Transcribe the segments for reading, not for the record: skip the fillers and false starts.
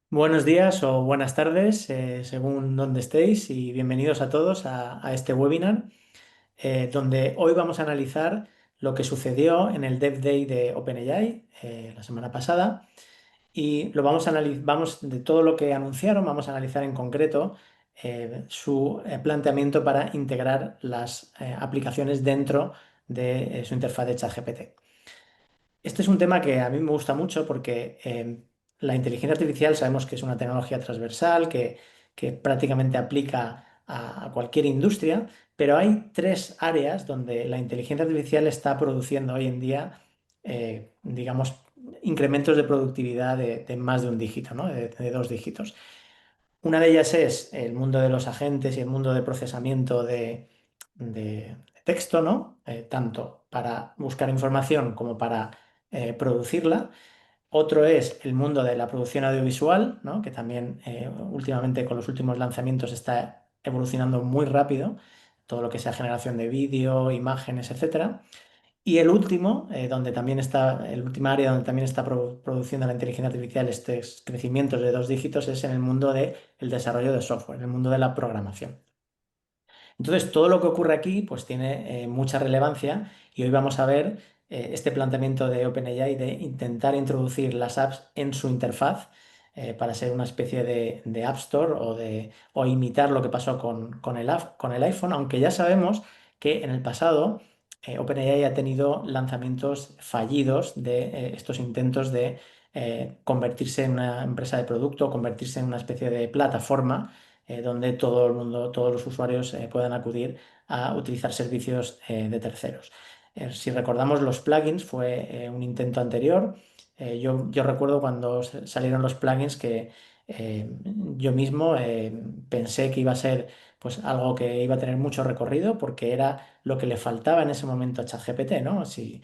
Buenos días o buenas tardes, según donde estéis, y bienvenidos a todos a este webinar, donde hoy vamos a analizar lo que sucedió en el Dev Day de OpenAI la semana pasada y lo vamos a vamos de todo lo que anunciaron, vamos a analizar en concreto su planteamiento para integrar las aplicaciones dentro de su interfaz de ChatGPT. Este es un tema que a mí me gusta mucho porque la inteligencia artificial sabemos que es una tecnología transversal que prácticamente aplica a cualquier industria, pero hay tres áreas donde la inteligencia artificial está produciendo hoy en día, digamos, incrementos de productividad de más de un dígito, ¿no? De dos dígitos. Una de ellas es el mundo de los agentes y el mundo de procesamiento de texto, ¿no? Tanto para buscar información como para producirla. Otro es el mundo de la producción audiovisual, ¿no? Que también últimamente con los últimos lanzamientos está evolucionando muy rápido, todo lo que sea generación de vídeo, imágenes, etcétera. Y el último, donde también está, el último área donde también está produciendo la inteligencia artificial estos crecimientos de dos dígitos es en el mundo del desarrollo de software, en el mundo de la programación. Entonces, todo lo que ocurre aquí pues tiene mucha relevancia y hoy vamos a ver este planteamiento de OpenAI de intentar introducir las apps en su interfaz para ser una especie de App Store o imitar lo que pasó con el iPhone, aunque ya sabemos que en el pasado OpenAI ha tenido lanzamientos fallidos de estos intentos de convertirse en una empresa de producto, convertirse en una especie de plataforma donde todo el mundo, todos los usuarios puedan acudir a utilizar servicios de terceros. Si recordamos, los plugins fue un intento anterior. Yo recuerdo cuando salieron los plugins que yo mismo pensé que iba a ser pues, algo que iba a tener mucho recorrido porque era lo que le faltaba en ese momento a ChatGPT, ¿no? Si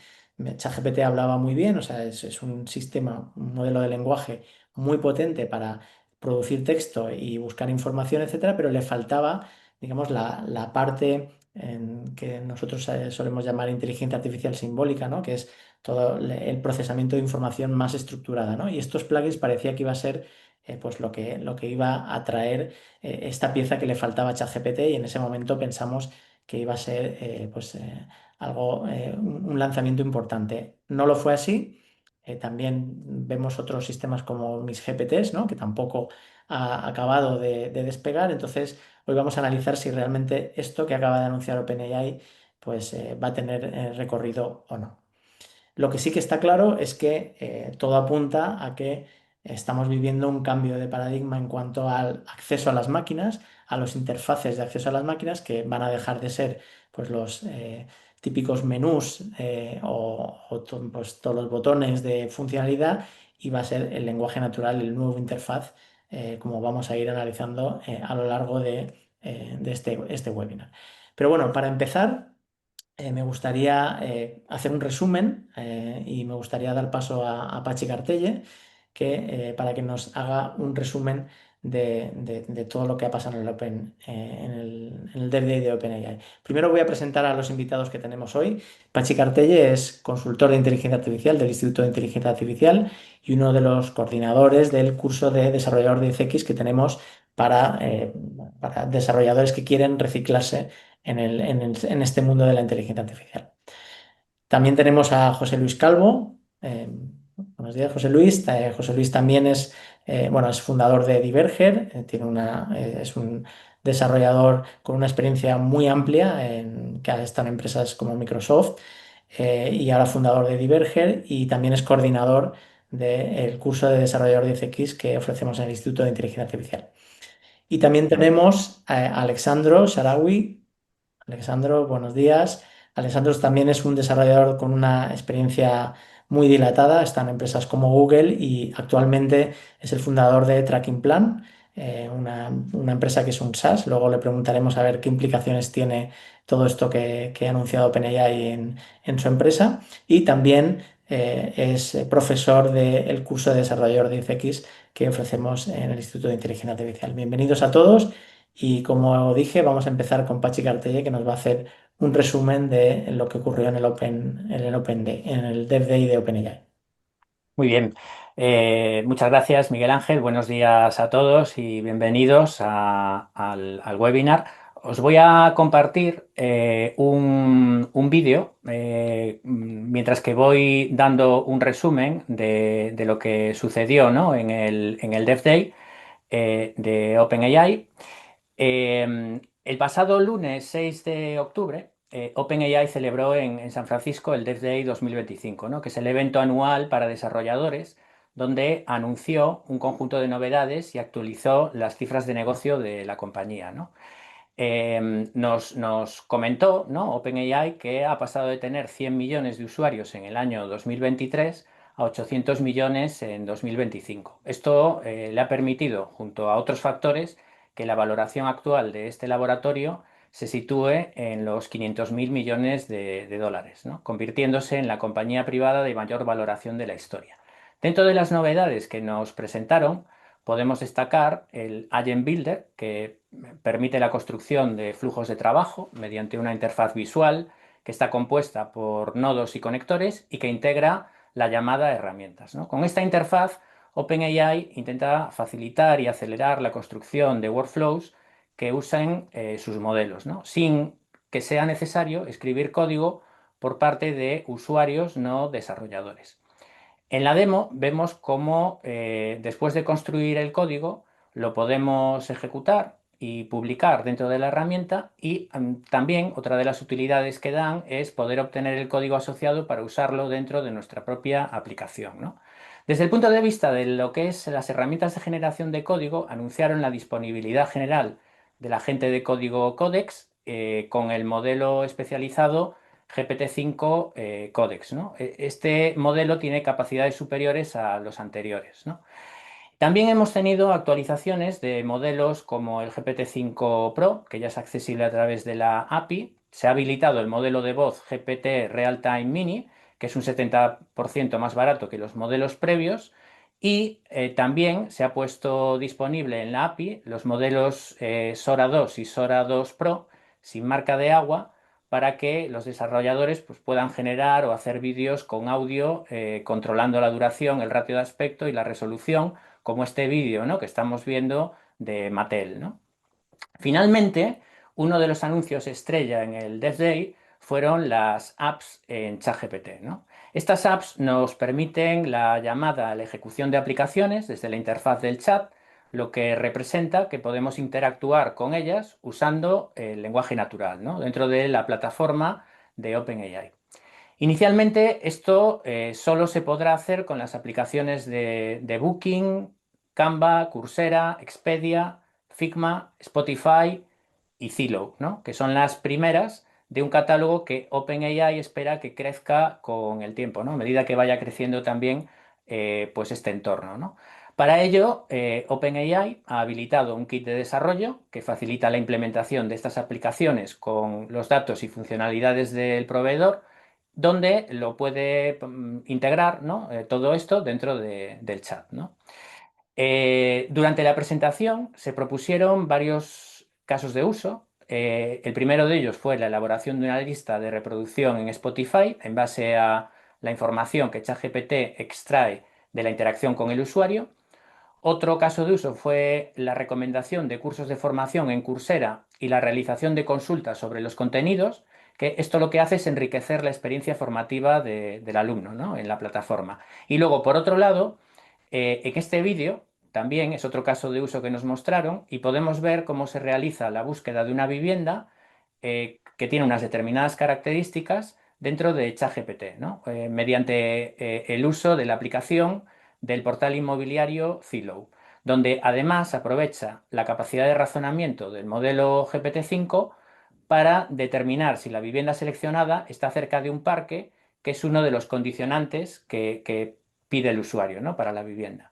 ChatGPT hablaba muy bien, o sea, es un sistema, un modelo de lenguaje muy potente para producir texto y buscar información, etcétera, pero le faltaba, digamos, la parte que nosotros solemos llamar inteligencia artificial simbólica, ¿no? Que es todo el procesamiento de información más estructurada, ¿no? Y estos plugins parecía que iba a ser pues lo que iba a traer esta pieza que le faltaba a ChatGPT y en ese momento pensamos que iba a ser algo, un lanzamiento importante. No lo fue así. También vemos otros sistemas como mis GPTs, ¿no? Que tampoco ha acabado de despegar. Entonces, hoy vamos a analizar si realmente esto que acaba de anunciar OpenAI pues, va a tener recorrido o no. Lo que sí que está claro es que todo apunta a que estamos viviendo un cambio de paradigma en cuanto al acceso a las máquinas, a los interfaces de acceso a las máquinas, que van a dejar de ser pues, los típicos menús pues, todos los botones de funcionalidad y va a ser el lenguaje natural, el nuevo interfaz, como vamos a ir analizando a lo largo de este webinar. Pero bueno, para empezar me gustaría hacer un resumen y me gustaría dar paso a Pachi Cartelle para que nos haga un resumen de todo lo que ha pasado en el en el Dev Day de OpenAI. Primero voy a presentar a los invitados que tenemos hoy. Pachi Cartelle es consultor de inteligencia artificial del Instituto de Inteligencia Artificial y uno de los coordinadores del curso de desarrollador de CX que tenemos para desarrolladores que quieren reciclarse en este mundo de la inteligencia artificial. También tenemos a José Luis Calvo. Buenos días, José Luis. José Luis también es, bueno, es fundador de Diverger, es un desarrollador con una experiencia muy amplia que ha estado en empresas como Microsoft y ahora fundador de Diverger y también es coordinador del curso de desarrollador de CX que ofrecemos en el Instituto de Inteligencia Artificial. Y también tenemos a Alexandro Sarawi. Alexandro, buenos días. Alexandro también es un desarrollador con una experiencia muy dilatada, está en empresas como Google y actualmente es el fundador de Tracking Plan, una empresa que es un SaaS. Luego le preguntaremos a ver qué implicaciones tiene todo esto que ha anunciado OpenAI en su empresa. Y también es profesor del curso de desarrollador de ICX que ofrecemos en el Instituto de Inteligencia Artificial. Bienvenidos a todos. Y como dije, vamos a empezar con Pachi Cartelle, que nos va a hacer un resumen de lo que ocurrió en el Open Day, en el Dev Day de OpenAI. Muy bien. Muchas gracias, Miguel Ángel. Buenos días a todos y bienvenidos al webinar. Os voy a compartir un vídeo mientras que voy dando un resumen de lo que sucedió, ¿no? en el Dev Day de OpenAI. El pasado lunes 6 de octubre, OpenAI celebró en San Francisco el Dev Day 2025, ¿no? Que es el evento anual para desarrolladores, donde anunció un conjunto de novedades y actualizó las cifras de negocio de la compañía, ¿no? Nos comentó, ¿no? OpenAI, que ha pasado de tener 100 millones de usuarios en el año 2023 a 800 millones en 2025. Esto le ha permitido, junto a otros factores, que la valoración actual de este laboratorio se sitúe en los 500.000 millones de dólares, ¿no? Convirtiéndose en la compañía privada de mayor valoración de la historia. Dentro de las novedades que nos presentaron, podemos destacar el Agent Builder, que permite la construcción de flujos de trabajo mediante una interfaz visual que está compuesta por nodos y conectores y que integra la llamada herramientas, ¿no? Con esta interfaz, OpenAI intenta facilitar y acelerar la construcción de workflows que usen sus modelos, ¿no? Sin que sea necesario escribir código por parte de usuarios no desarrolladores. En la demo vemos cómo después de construir el código lo podemos ejecutar y publicar dentro de la herramienta y también otra de las utilidades que dan es poder obtener el código asociado para usarlo dentro de nuestra propia aplicación, ¿no? Desde el punto de vista de lo que es las herramientas de generación de código, anunciaron la disponibilidad general del agente de código Codex con el modelo especializado GPT-5 Codex, ¿no? Este modelo tiene capacidades superiores a los anteriores, ¿no? También hemos tenido actualizaciones de modelos como el GPT-5 Pro, que ya es accesible a través de la API. Se ha habilitado el modelo de voz GPT Realtime Mini, que es un 70% más barato que los modelos previos. Y también se ha puesto disponible en la API los modelos Sora 2 y Sora 2 Pro sin marca de agua para que los desarrolladores pues, puedan generar o hacer vídeos con audio controlando la duración, el ratio de aspecto y la resolución como este vídeo, ¿no? que estamos viendo de Mattel, ¿no? Finalmente, uno de los anuncios estrella en el Dev Day fueron las apps en ChatGPT, ¿no? Estas apps nos permiten la llamada a la ejecución de aplicaciones desde la interfaz del chat, lo que representa que podemos interactuar con ellas usando el lenguaje natural, ¿no? Dentro de la plataforma de OpenAI. Inicialmente esto solo se podrá hacer con las aplicaciones de Booking, Canva, Coursera, Expedia, Figma, Spotify y Zillow, ¿no? Que son las primeras de un catálogo que OpenAI espera que crezca con el tiempo, ¿no? A medida que vaya creciendo también pues este entorno, ¿no? Para ello, OpenAI ha habilitado un kit de desarrollo que facilita la implementación de estas aplicaciones con los datos y funcionalidades del proveedor donde lo puede integrar, ¿no? Todo esto dentro del chat, ¿no? Durante la presentación se propusieron varios casos de uso. El primero de ellos fue la elaboración de una lista de reproducción en Spotify en base a la información que ChatGPT extrae de la interacción con el usuario. Otro caso de uso fue la recomendación de cursos de formación en Coursera y la realización de consultas sobre los contenidos, que esto lo que hace es enriquecer la experiencia formativa del alumno, ¿no? en la plataforma. Y luego, por otro lado, en este vídeo también es otro caso de uso que nos mostraron y podemos ver cómo se realiza la búsqueda de una vivienda que tiene unas determinadas características dentro de ChatGPT, ¿no? Mediante el uso de la aplicación del portal inmobiliario Zillow, donde además aprovecha la capacidad de razonamiento del modelo GPT-5 para determinar si la vivienda seleccionada está cerca de un parque, que es uno de los condicionantes que pide el usuario, ¿no? para la vivienda.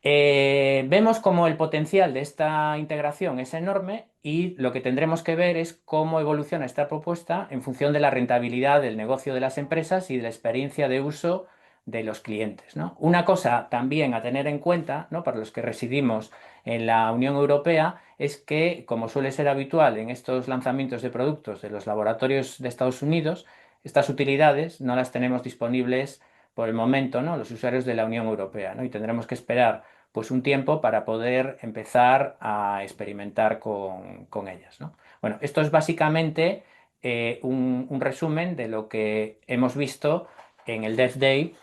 Vemos como el potencial de esta integración es enorme y lo que tendremos que ver es cómo evoluciona esta propuesta en función de la rentabilidad del negocio de las empresas y de la experiencia de uso de los clientes, ¿no? Una cosa también a tener en cuenta, ¿no? para los que residimos en la Unión Europea es que, como suele ser habitual en estos lanzamientos de productos de los laboratorios de Estados Unidos, estas utilidades no las tenemos disponibles por el momento, ¿no? Los usuarios de la Unión Europea, ¿no? Y tendremos que esperar pues un tiempo para poder empezar a experimentar con ellas, ¿no? Bueno, esto es básicamente un resumen de lo que hemos visto en el Dev Day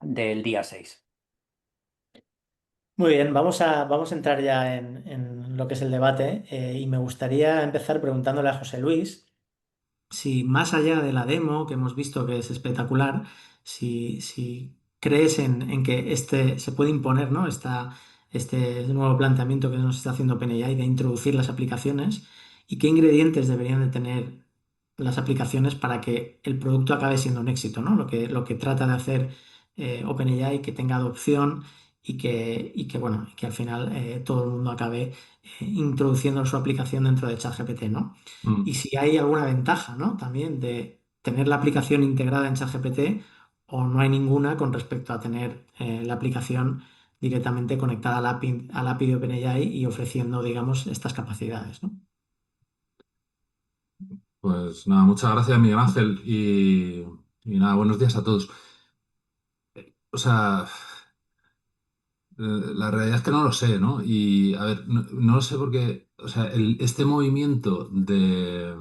del día 6. Muy bien, vamos a entrar ya en lo que es el debate y me gustaría empezar preguntándole a José Luis si más allá de la demo que hemos visto que es espectacular, si crees en que este se puede imponer, ¿no? Este nuevo planteamiento que nos está haciendo OpenAI de introducir las aplicaciones y qué ingredientes deberían de tener las aplicaciones para que el producto acabe siendo un éxito, ¿no? Lo que trata de hacer OpenAI, que tenga adopción bueno, y que al final todo el mundo acabe introduciendo su aplicación dentro de ChatGPT, ¿no? Y Mm. si hay alguna ventaja, ¿no? También de tener la aplicación integrada en ChatGPT o no hay ninguna con respecto a tener la aplicación directamente conectada al API de OpenAI y ofreciendo, digamos, estas capacidades, ¿no? Pues nada, muchas gracias, Miguel Ángel. Y nada, buenos días a todos. O sea, la realidad es que no lo sé, ¿no? Y a ver, no lo sé porque, o sea, este movimiento de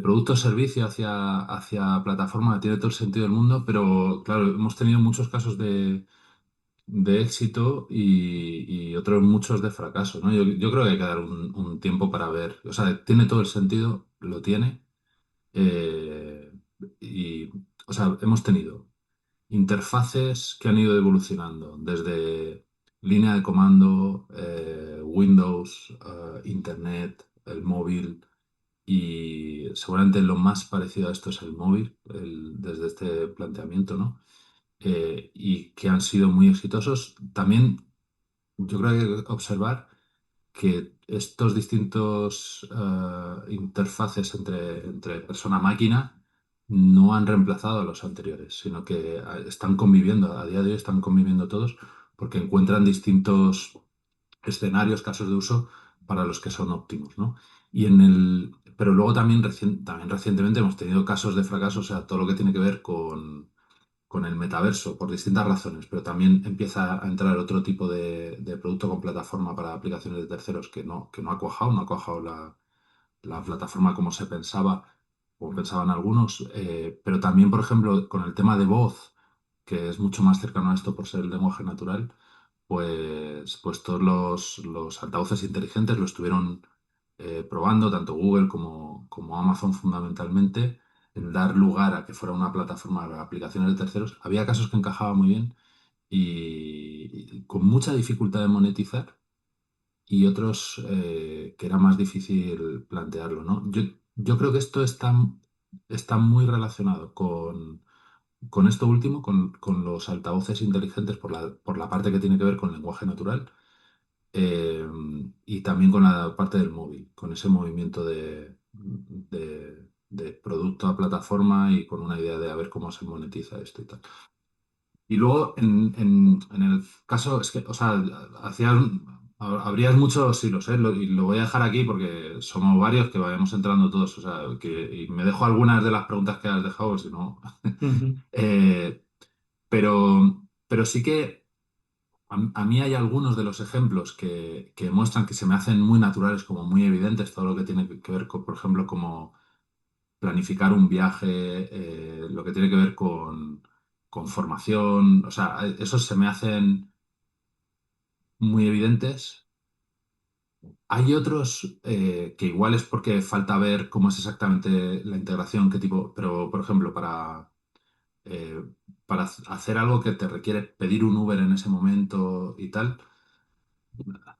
producto o servicio hacia plataforma tiene todo el sentido del mundo, pero claro, hemos tenido muchos casos de éxito y otros muchos de fracaso, ¿no? Yo creo que hay que dar un tiempo para ver, o sea, tiene todo el sentido, lo tiene. eh, y, o sea, hemos tenido interfaces que han ido evolucionando desde línea de comando, Windows, Internet, el móvil, y seguramente lo más parecido a esto es el móvil, desde este planteamiento, ¿no? Y que han sido muy exitosos. También yo creo que hay que observar que estos distintos interfaces entre persona-máquina no han reemplazado a los anteriores, sino que están conviviendo, a día de hoy están conviviendo todos porque encuentran distintos escenarios, casos de uso para los que son óptimos, ¿no? Pero luego también recientemente hemos tenido casos de fracaso, o sea, todo lo que tiene que ver con el metaverso por distintas razones, pero también empieza a entrar otro tipo de producto con plataforma para aplicaciones de terceros que no ha cuajado, no ha cuajado la plataforma como se pensaba, como pensaban algunos, pero también, por ejemplo, con el tema de voz, que es mucho más cercano a esto por ser el lenguaje natural, pues todos los altavoces inteligentes lo estuvieron probando, tanto Google como Amazon fundamentalmente, en dar lugar a que fuera una plataforma de aplicaciones de terceros. Había casos que encajaban muy bien y con mucha dificultad de monetizar y otros que era más difícil plantearlo, ¿no? Yo creo que esto está muy relacionado con esto último, con los altavoces inteligentes por la parte que tiene que ver con lenguaje natural eh, y también con la parte del móvil, con ese movimiento de producto a plataforma y con una idea de a ver cómo se monetiza esto y tal. Y luego, en el caso, es que, o sea, habrías muchos hilos, ¿eh? Y lo voy a dejar aquí porque somos varios que vayamos entrando todos, o sea, y me dejo algunas de las preguntas que has dejado, si no. Ujú. Eh, pero sí que a mí hay algunos de los ejemplos que muestran que se me hacen muy naturales, como muy evidentes, todo lo que tiene que ver con, por ejemplo, como planificar un viaje, lo que tiene que ver con formación, o sea, esos se me hacen muy evidentes. Hay otros que igual es porque falta ver cómo es exactamente la integración, qué tipo, pero por ejemplo, eh, para hacer algo que te requiere pedir un Uber en ese momento y tal,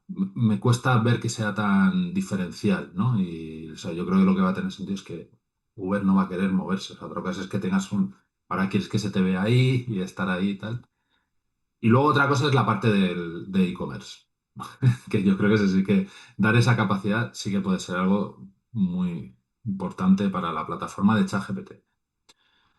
me cuesta ver que sea tan diferencial, ¿no? Y o sea, yo creo que lo que va a tener sentido es que Uber no va a querer moverse. O sea, otra cosa es que tengas ahora quieres que se te vea ahí y estar ahí y tal. Y luego otra cosa es la parte de e-commerce, que yo creo que sí que dar esa capacidad sí que puede ser algo muy importante para la plataforma de ChatGPT.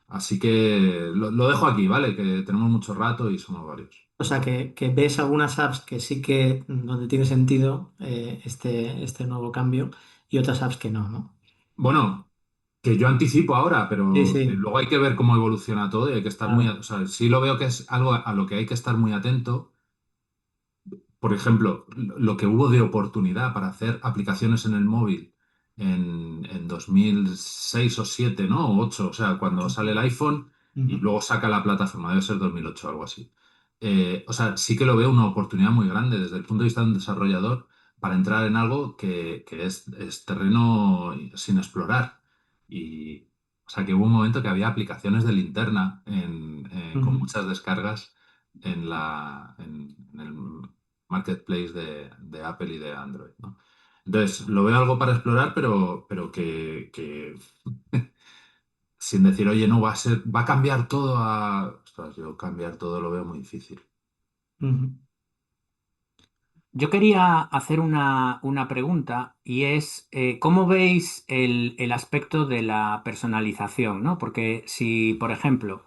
Así que lo dejo aquí, ¿vale? Que tenemos mucho rato y somos varios. O sea, que ves algunas apps que sí que donde tiene sentido este nuevo cambio y otras apps que no, ¿no? Bueno. que yo anticipo ahora, Sí, pero sí, luego hay que ver cómo evoluciona todo y hay que estar muy, claro. o sea, sí lo veo que es algo a lo que hay que estar muy atento. Por ejemplo, lo que hubo de oportunidad para hacer aplicaciones en el móvil en 2006 o 7, ¿no? O 8, o sea, cuando sale el iPhone y Ujú, luego saca la plataforma, debe ser 2008 o algo así. O sea, sí que lo veo una oportunidad muy grande desde el punto de vista de un desarrollador para entrar en algo que es terreno sin explorar. Y, o sea, que hubo un momento que había aplicaciones de linterna con ujú, muchas descargas en el marketplace de Apple y de Android, ¿no? Entonces, lo veo algo para explorar, pero que sin decir, oye, no, va a cambiar todo a... Ostras, yo cambiar todo lo veo muy difícil. ujú, Yo quería hacer una pregunta y es, ¿cómo veis el aspecto de la personalización, ¿no? Porque si, por ejemplo,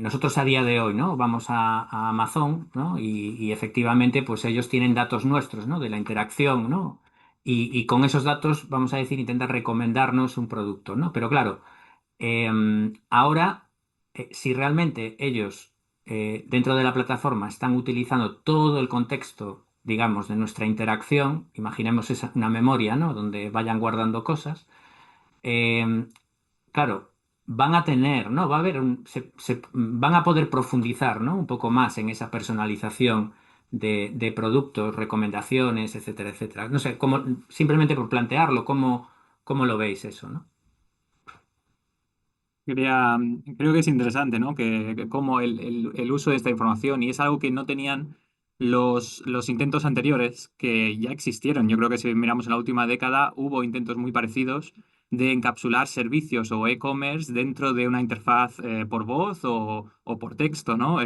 nosotros a día de hoy, ¿no? Vamos a Amazon, ¿no? Y efectivamente, pues ellos tienen datos nuestros, ¿no? De la interacción, ¿no? Y con esos datos, vamos a decir, intentar recomendarnos un producto, ¿no? Pero claro, ahora, si realmente ellos dentro de la plataforma están utilizando todo el contexto, digamos, de nuestra interacción, imaginemos una memoria, ¿no? Donde vayan guardando cosas, em, claro, van a tener, ¿no? Va a haber van a poder profundizar, ¿no? Un poco más en esa personalización de productos, recomendaciones, etcétera, etcétera. No sé, simplemente por plantearlo, ¿cómo lo veis eso, ¿no? Creo que es interesante, ¿no? Que cómo el uso de esta información, y es algo que no tenían los intentos anteriores, que ya existieron. Yo creo que si miramos en la última década, hubo intentos muy parecidos de encapsular servicios o e-commerce dentro de una interfaz por voz o por texto, ¿no?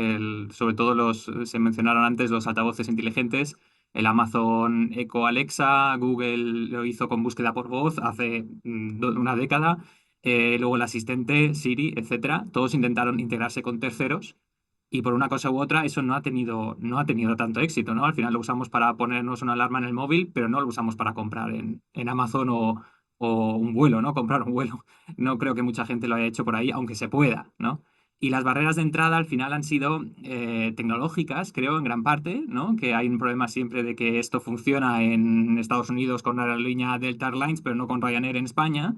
Sobre todo se mencionaron antes los altavoces inteligentes. El Amazon Echo Alexa, Google lo hizo con búsqueda por voz hace una década, luego el asistente, Siri, etcétera, todos intentaron integrarse con terceros y por una cosa u otra eso no ha tenido tanto éxito, ¿no? Al final lo usamos para ponernos una alarma en el móvil, pero no lo usamos para comprar en Amazon o un vuelo, ¿no? Comprar un vuelo. No creo que mucha gente lo haya hecho por ahí, aunque se pueda, ¿no? Y las barreras de entrada al final han sido tecnológicas, creo, en gran parte, ¿no? Que hay un problema siempre de que esto funciona en Estados Unidos con la aerolínea Delta Airlines, pero no con Ryanair en España.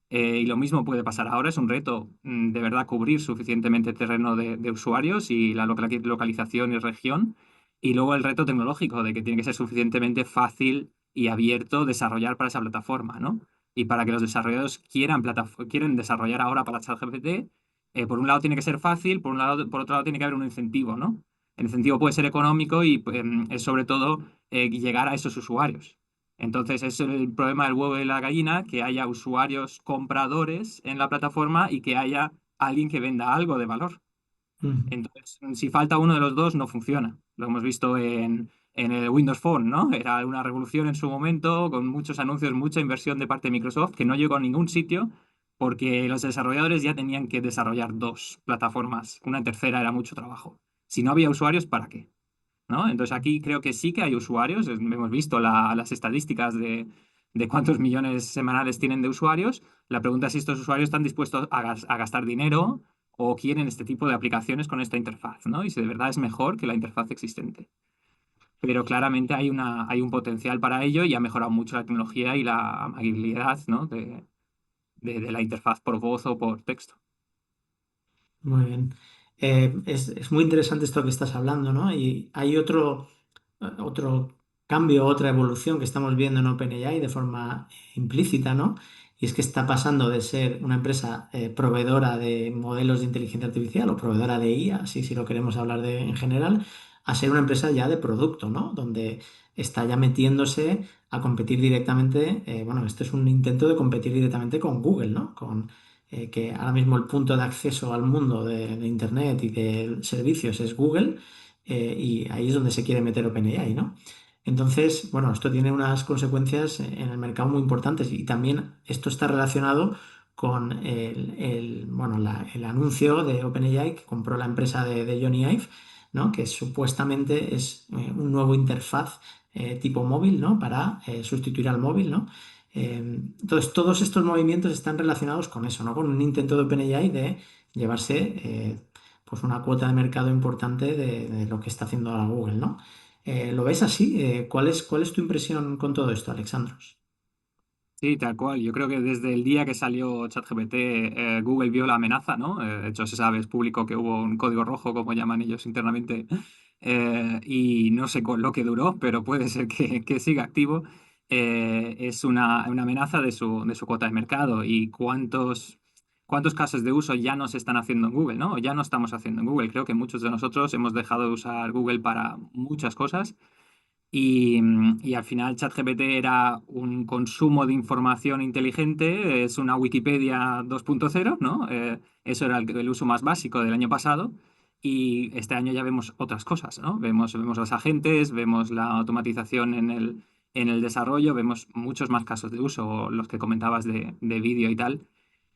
Y lo mismo puede pasar ahora. Es un reto de verdad cubrir suficientemente terreno de usuarios y la localización y región. Y luego el reto tecnológico de que tiene que ser suficientemente fácil y abierto desarrollar para esa plataforma, ¿no? Y para que los desarrolladores quieren desarrollar ahora para ChatGPT, por un lado tiene que ser fácil, por otro lado tiene que haber un incentivo, ¿no? El incentivo puede ser económico y es sobre todo llegar a esos usuarios. Entonces, es el problema del huevo y la gallina, que haya usuarios compradores en la plataforma y que haya alguien que venda algo de valor. ujú. Entonces, si falta uno de los dos, no funciona. Lo hemos visto en el Windows Phone, ¿no? Era una revolución en su momento, con muchos anuncios, mucha inversión de parte de Microsoft, que no llegó a ningún sitio porque los desarrolladores ya tenían que desarrollar dos plataformas. Una tercera era mucho trabajo. Si no había usuarios, ¿para qué? ¿No? Entonces aquí creo que sí que hay usuarios, hemos visto las estadísticas de cuántos millones semanales tienen de usuarios. La pregunta es si estos usuarios están dispuestos a gastar dinero o quieren este tipo de aplicaciones con esta interfaz, ¿no? Y si de verdad es mejor que la interfaz existente. Pero claramente hay un potencial para ello y ha mejorado mucho la tecnología y la amabilidad, ¿no? de la interfaz por voz o por texto. Muy bien. Es muy interesante esto que estás hablando, ¿no? Y hay otro cambio, otra evolución que estamos viendo en OpenAI de forma implícita, ¿no? Y es que está pasando de ser una empresa proveedora de modelos de inteligencia artificial o proveedora de IA, así si lo queremos hablar en general, a ser una empresa ya de producto, ¿no? Donde está ya metiéndose a competir directamente, bueno, esto es un intento de competir directamente con Google, ¿no? Que ahora mismo el punto de acceso al mundo de Internet y de servicios es Google, y ahí es donde se quiere meter OpenAI, ¿no? Entonces, bueno, esto tiene unas consecuencias en el mercado muy importantes y también esto está relacionado con bueno, el anuncio de OpenAI que compró la empresa de Johnny Ive, ¿no? Que supuestamente es un nuevo interfaz tipo móvil, ¿no? Para sustituir al móvil, ¿no? Entonces, todos estos movimientos están relacionados con eso, ¿no? Con un intento de OpenAI de llevarse pues una cuota de mercado importante de lo que está haciendo ahora Google, ¿no? ¿Lo ves así? ¿Cuál es tu impresión con todo esto, Alexandros? Sí, tal cual. Yo creo que desde el día que salió ChatGPT, Google vio la amenaza, ¿no? De hecho, se sabe, es público que hubo un código rojo, como llaman ellos internamente, y no sé con lo que duró, pero puede ser que siga activo. Es una amenaza de su cuota de mercado y cuántos casos de uso ya no se están haciendo en Google, ¿no? O ya no estamos haciendo en Google. Creo que muchos de nosotros hemos dejado de usar Google para muchas cosas y al final ChatGPT era un consumo de información inteligente, es una Wikipedia 2.0, ¿no? Eso era el uso más básico del año pasado y este año ya vemos otras cosas, ¿no? Vemos los agentes, vemos la automatización en el desarrollo, vemos muchos más casos de uso, los que comentabas de vídeo y tal,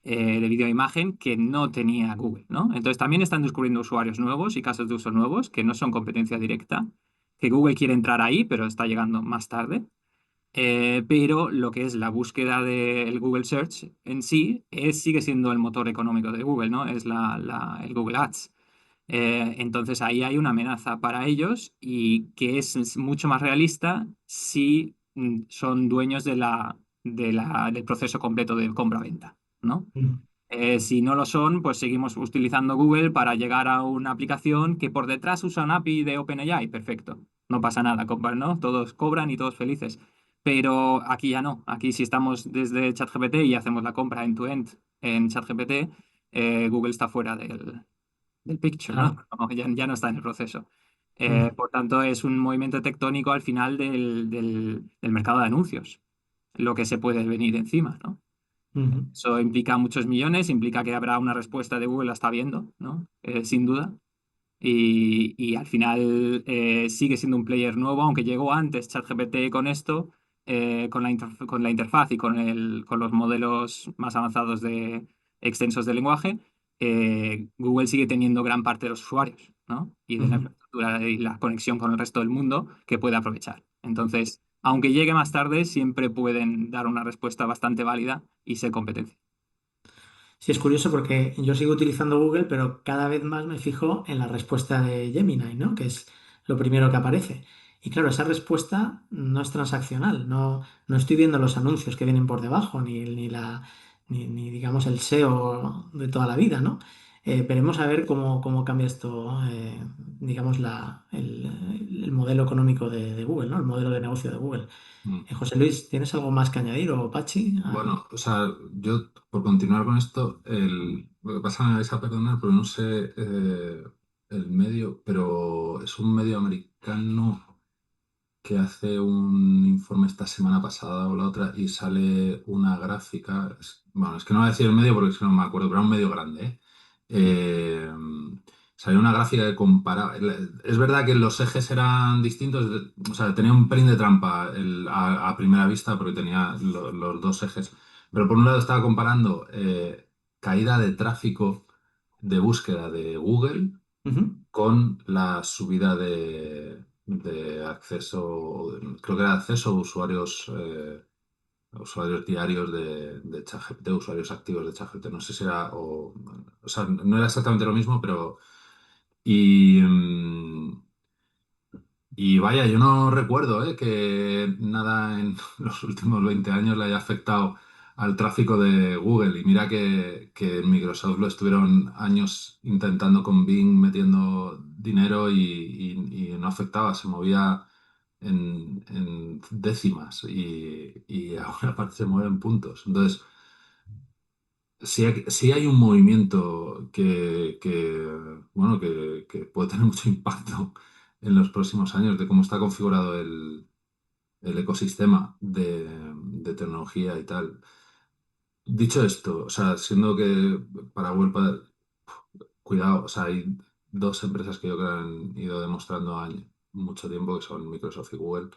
de vídeo e imagen que no tenía Google, ¿no? Entonces también están descubriendo usuarios nuevos y casos de uso nuevos que no son competencia directa que Google quiere entrar ahí, pero está llegando más tarde. Pero lo que es la búsqueda del Google Search en sí sigue siendo el motor económico de Google, ¿no? Es el Google Ads. Entonces ahí hay una amenaza para ellos y que es mucho más realista si son dueños del proceso completo de compra-venta, ¿no? Mm. Si no lo son, pues seguimos utilizando Google para llegar a una aplicación que por detrás usa una API de OpenAI. Perfecto, no pasa nada, ¿no? Todos cobran y todos felices. Pero aquí ya no. Aquí si estamos desde ChatGPT y hacemos la compra end-to-end en ChatGPT, Google está fuera del picture, ¿no? Claro. No, ya no está en el proceso. Mm, Por tanto, es un movimiento tectónico al final del mercado de anuncios, lo que se puede venir encima, ¿no? mm, Eso implica muchos millones, implica que habrá una respuesta de Google, la está viendo, ¿no? Sin duda. Y al final sigue siendo un player nuevo, aunque llegó antes ChatGPT con esto, con la interfaz y con los modelos más avanzados de extensos de lenguaje, Google sigue teniendo gran parte de los usuarios, ¿no? Y de la mm. infraestructura y la conexión con el resto del mundo que puede aprovechar. Entonces, aunque llegue más tarde, siempre pueden dar una respuesta bastante válida y ser competencia. Sí, es curioso porque yo sigo utilizando Google, pero cada vez más me fijo en la respuesta de Gemini, ¿no? Que es lo primero que aparece. Y claro, esa respuesta no es transaccional, no estoy viendo los anuncios que vienen por debajo, ni, digamos el SEO de toda la vida, ¿no? Veremos a ver cómo cambia esto, digamos, el modelo económico de Google, ¿no? El modelo de negocio de Google. Mm. José Luis, ¿tienes algo más que añadir o Pachi? Bueno, o sea, yo por continuar con esto, lo que pasa me vais a perdonar, pero no sé el medio, pero es un medio americano que hace un informe esta semana pasada o la otra y sale una gráfica. Bueno, es que no voy a decir el medio porque es que no me acuerdo, pero era un medio grande, ¿eh? Eh, Salió una gráfica que comparaba. Es verdad que los ejes eran distintos, o sea, tenía un pelín de trampa a primera vista porque tenía los dos ejes. Pero por un lado estaba comparando caída de tráfico de búsqueda de Google Ujú, con la subida de acceso, creo que era acceso a usuarios diarios de ChatGPT, usuarios activos de ChatGPT. No sé si era, o sea, no era exactamente lo mismo, pero... Y, y vaya, yo no recuerdo que nada en los últimos 20 años le haya afectado al tráfico de Google. Y mira que en Microsoft lo estuvieron años intentando con Bing metiendo dinero y no afectaba, se movía en décimas y ahora parece se mueve en puntos. Entonces, sí hay un movimiento bueno, que puede tener mucho impacto en los próximos años de cómo está configurado el ecosistema de tecnología y tal. Dicho esto, o sea, siendo que para Wordpad, cuidado, o sea, hay dos empresas que yo creo que han ido demostrando mucho tiempo, que son Microsoft y Google,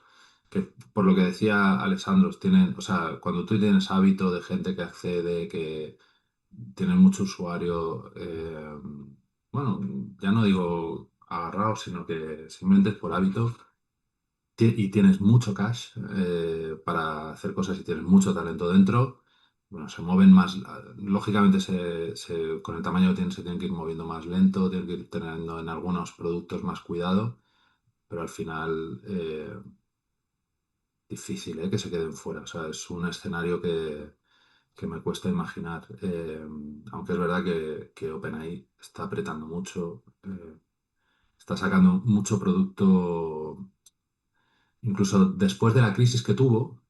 que por lo que decía Alessandro, tienen, o sea, cuando tú tienes hábito de gente que accede, que tienen mucho usuario, bueno, ya no digo agarrado, sino que simplemente es por hábito, y tienes mucho cash para hacer cosas y tienes mucho talento dentro, bueno, se mueven más, lógicamente con el tamaño que tienen se tienen que ir moviendo más lento, tienen que ir teniendo en algunos productos más cuidado, pero al final difícil que se queden fuera. O sea, es un escenario que me cuesta imaginar. Aunque es verdad que OpenAI está apretando mucho, está sacando mucho producto, incluso después de la crisis que tuvo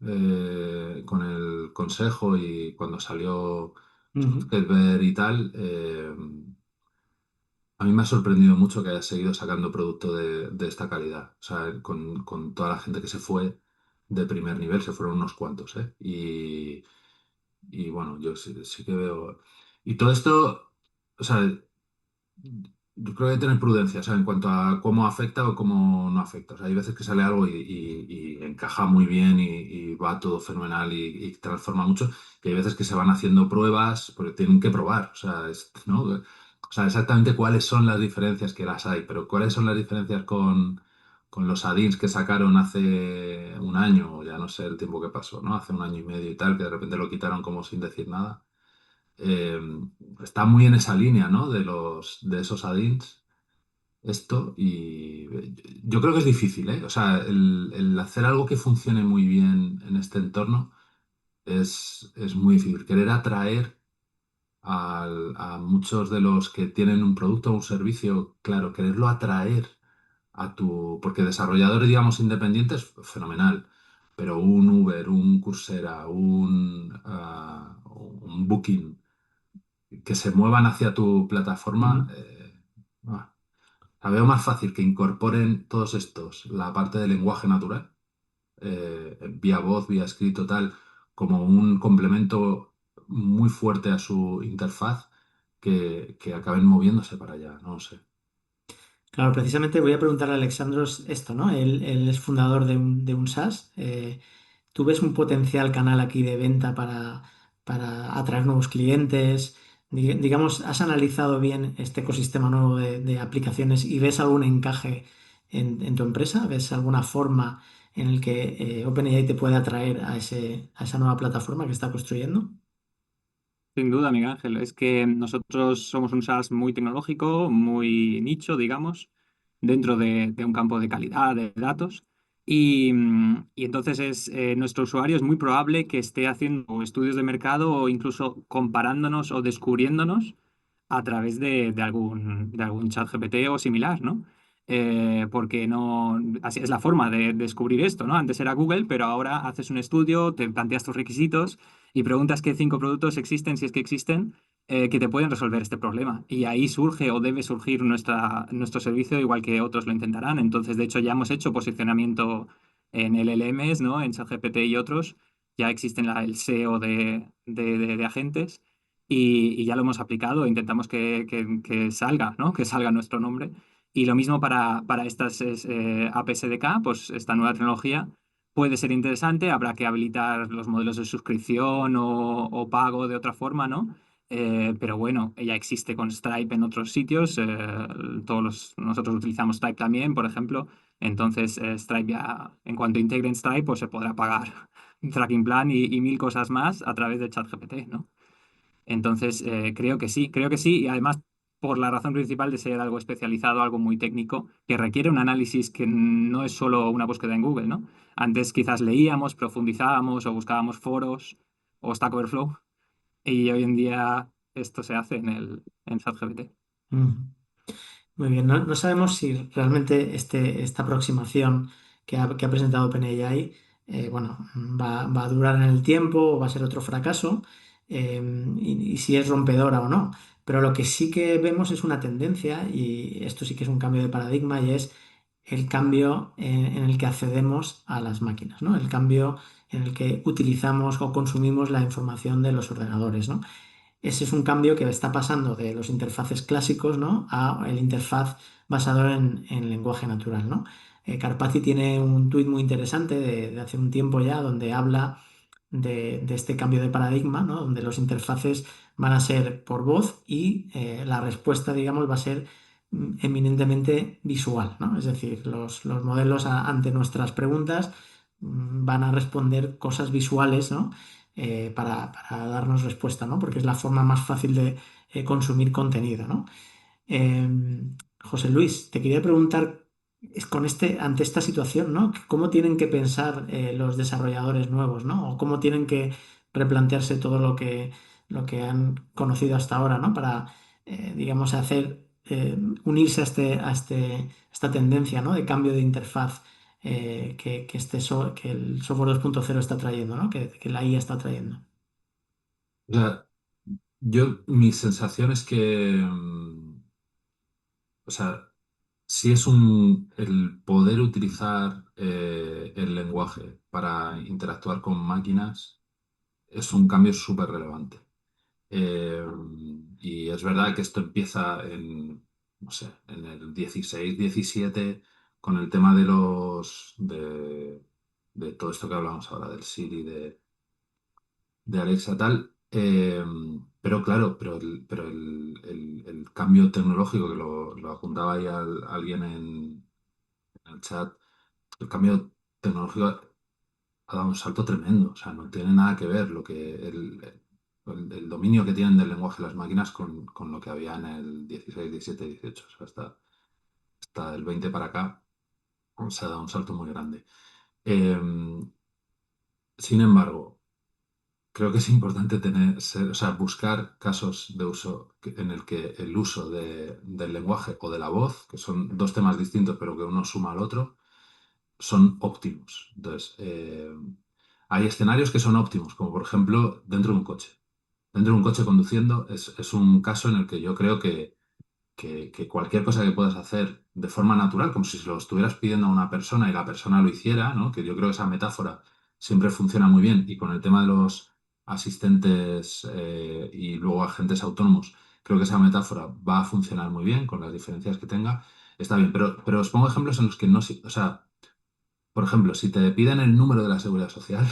con el consejo y cuando salió Ujú. Zuckerberg y tal. A mí me ha sorprendido mucho que haya seguido sacando producto de esta calidad. O sea, con toda la gente que se fue de primer nivel, se fueron unos cuantos, ¿eh? Y bueno, yo sí que veo. Y todo esto, o sea, yo creo que hay que tener prudencia, o sea, en cuanto a cómo afecta o cómo no afecta. O sea, hay veces que sale algo y encaja muy bien y va todo fenomenal y transforma mucho. Y hay veces que se van haciendo pruebas porque tienen que probar. O sea, ¿no? O sea, exactamente cuáles son las diferencias que las hay, pero cuáles son las diferencias con los add-ins que sacaron hace un año, o ya no sé el tiempo que pasó, ¿no? Hace un año y medio y tal, que de repente lo quitaron como sin decir nada. eh, Está muy en esa línea, ¿no? De esos add-ins, esto, y yo creo que es difícil, ¿eh? O sea, el hacer algo que funcione muy bien en este entorno es muy difícil. Querer atraer a muchos de los que tienen un producto o un servicio, claro, quererlo atraer porque desarrolladores, digamos, independientes, fenomenal. Pero un Uber, un Coursera, un Booking, que se muevan hacia tu plataforma, Ujú. ah, la veo más fácil que incorporen todos estos, la parte del lenguaje natural, vía voz, vía escrito, tal, como un complemento muy fuerte a su interfaz, que acaben moviéndose para allá, no lo sé. Claro, precisamente voy a preguntarle a Alexandros esto, ¿no? Él es fundador de un SaaS. ¿Tú ves un potencial canal aquí de venta para atraer nuevos clientes? Digamos, ¿has analizado bien este ecosistema nuevo de aplicaciones y ves algún encaje en tu empresa? ¿Ves alguna forma en el que OpenAI te puede atraer a esa nueva plataforma que está construyendo? Sin duda, Miguel Ángel, es que nosotros somos un SaaS muy tecnológico, muy nicho, digamos, dentro de un campo de calidad de datos. Y entonces nuestro usuario es muy probable que esté haciendo estudios de mercado o incluso comparándonos o descubriéndonos a través de algún chat GPT o similar, ¿no? Porque no, así es la forma de descubrir esto, ¿no? Antes era Google, pero ahora haces un estudio, te planteas tus requisitos y preguntas qué 5 productos existen, si es que existen, que te pueden resolver este problema. Y ahí surge o debe surgir nuestro servicio, igual que otros lo intentarán. Entonces, de hecho, ya hemos hecho posicionamiento en LLMs, ¿no? En ChatGPT y otros. Ya existen el SEO de agentes y ya lo hemos aplicado. Intentamos que salga, ¿no? Que salga nuestro nombre. Y lo mismo para estas APSDK, pues esta nueva tecnología puede ser interesante, habrá que habilitar los modelos de suscripción o pago de otra forma, ¿no? Pero bueno, ya existe con Stripe en otros sitios, nosotros utilizamos Stripe también, por ejemplo, entonces Stripe ya, en cuanto integren Stripe, pues se podrá pagar un tracking plan y mil cosas más a través de ChatGPT, ¿no? Entonces, creo que sí, y además por la razón principal de ser algo especializado, algo muy técnico, que requiere un análisis que no es solo una búsqueda en Google, ¿no? Antes quizás leíamos, profundizábamos o buscábamos foros o Stack Overflow, y hoy en día esto se hace en ChatGPT. Mm. Muy bien, no sabemos si realmente esta aproximación que ha presentado OpenAI bueno, va a durar en el tiempo o va a ser otro fracaso, y si es rompedora o no. Pero lo que sí que vemos es una tendencia, y esto sí que es un cambio de paradigma, y es el cambio en el que accedemos a las máquinas, ¿no? El cambio en el que utilizamos o consumimos la información de los ordenadores, ¿no? Ese es un cambio que está pasando de los interfaces clásicos, ¿no? A el interfaz basado en lenguaje natural, ¿no? Karpathy tiene un tuit muy interesante de hace un tiempo ya donde habla de este cambio de paradigma, ¿no? Donde los interfaces van a ser por voz y la respuesta, digamos, va a ser eminentemente visual, ¿no? Es decir, los modelos ante nuestras preguntas van a responder cosas visuales, ¿no? Para darnos respuesta, ¿no? Porque es la forma más fácil de consumir contenido, ¿no? José Luis, te quería preguntar, ante esta situación, ¿no? ¿Cómo tienen que pensar los desarrolladores nuevos, ¿no? O cómo tienen que replantearse todo lo que han conocido hasta ahora, ¿no? Para, digamos, unirse a esta tendencia, ¿no? De cambio de interfaz que el software 2.0 está trayendo, ¿no? Que la IA está trayendo. O sea, mi sensación es que, o sea, si es el poder utilizar el lenguaje para interactuar con máquinas, es un cambio súper relevante. Eh, y es verdad que esto empieza no sé, en el 16, 17, con el tema de todo esto que hablamos ahora, del Siri, de Alexa tal. Pero claro, el cambio tecnológico, que lo apuntaba ahí alguien en el chat, el cambio tecnológico ha dado un salto tremendo. O sea, no tiene nada que ver el dominio que tienen del lenguaje las máquinas con lo que había en el 16, 17, 18. O sea, hasta el 20 para acá se ha dado un salto muy grande. Eh, Sin embargo, creo que es importante o sea, buscar casos de uso en el que el uso del lenguaje o de la voz, que son dos temas distintos, pero que uno suma al otro, son óptimos. Entonces, hay escenarios que son óptimos, como por ejemplo dentro de un coche. Dentro de un coche conduciendo es un caso en el que yo creo que cualquier cosa que puedas hacer de forma natural, como si se lo estuvieras pidiendo a una persona y la persona lo hiciera, ¿no? Que yo creo que esa metáfora siempre funciona muy bien y con el tema de los asistentes y luego agentes autónomos, creo que esa metáfora va a funcionar muy bien con las diferencias que tenga. Está bien, pero os pongo ejemplos en los que no, o sea, por ejemplo, si te piden el número de la seguridad social,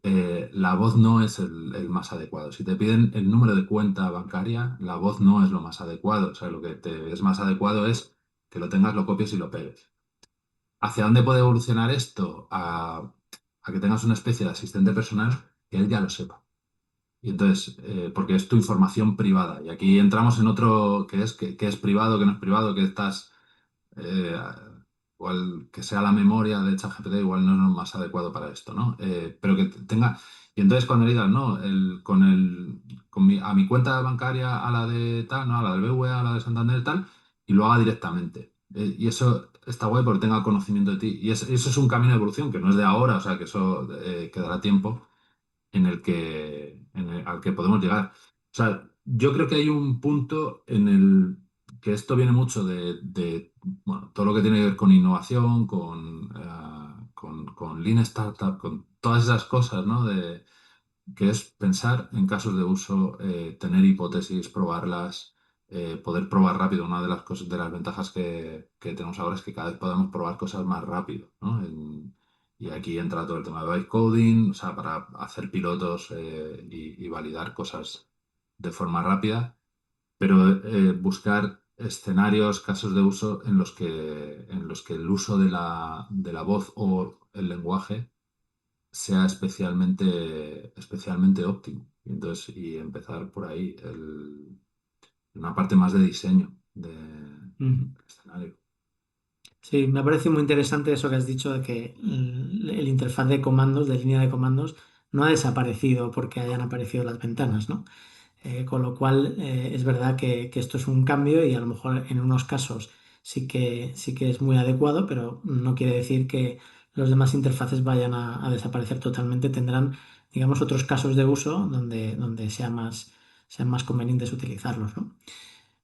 la voz no es el más adecuado. Si te piden el número de cuenta bancaria, la voz no es lo más adecuado. O sea, lo que te es más adecuado es que lo tengas, lo copies y lo pegues. ¿Hacia dónde puede evolucionar esto? A que tengas una especie de asistente personal que él ya lo sepa. Y entonces, porque es tu información privada. Y aquí entramos en otro que es privado, que no es privado, que estás eh, igual que sea la memoria de ChatGPT, igual no es lo más adecuado para esto, ¿no? Pero que tenga. Y entonces cuando le digas, no, a mi cuenta bancaria, a la de tal, no, a la del BBVA, a la de Santander, tal, y lo haga directamente. Y eso está guay porque tenga conocimiento de ti. Y eso es un camino de evolución que no es de ahora, o sea, que eso quedará tiempo al que podemos llegar. O sea, yo creo que hay un punto en el que esto viene mucho bueno, todo lo que tiene que ver con innovación, con Lean Startup, con todas esas cosas, ¿no? Que es pensar en casos de uso, tener hipótesis, probarlas, poder probar rápido. Una de las cosas, de las ventajas que tenemos ahora es que cada vez podemos probar cosas más rápido, ¿no? Y aquí entra todo el tema de vibe coding, o sea, para hacer pilotos y validar cosas de forma rápida, pero buscar escenarios, casos de uso en los que el uso de la voz o el lenguaje sea especialmente óptimo. Y empezar por ahí, una parte más de diseño Ujú. del escenario. Sí, me parece muy interesante eso que has dicho de que el interfaz de comandos, de línea de comandos, no ha desaparecido porque hayan aparecido las ventanas, ¿no? Con lo cual es verdad que esto es un cambio y a lo mejor en unos casos sí que es muy adecuado, pero no quiere decir que los demás interfaces vayan a desaparecer totalmente. Tendrán, digamos, otros casos de uso donde sean más convenientes utilizarlos, ¿no?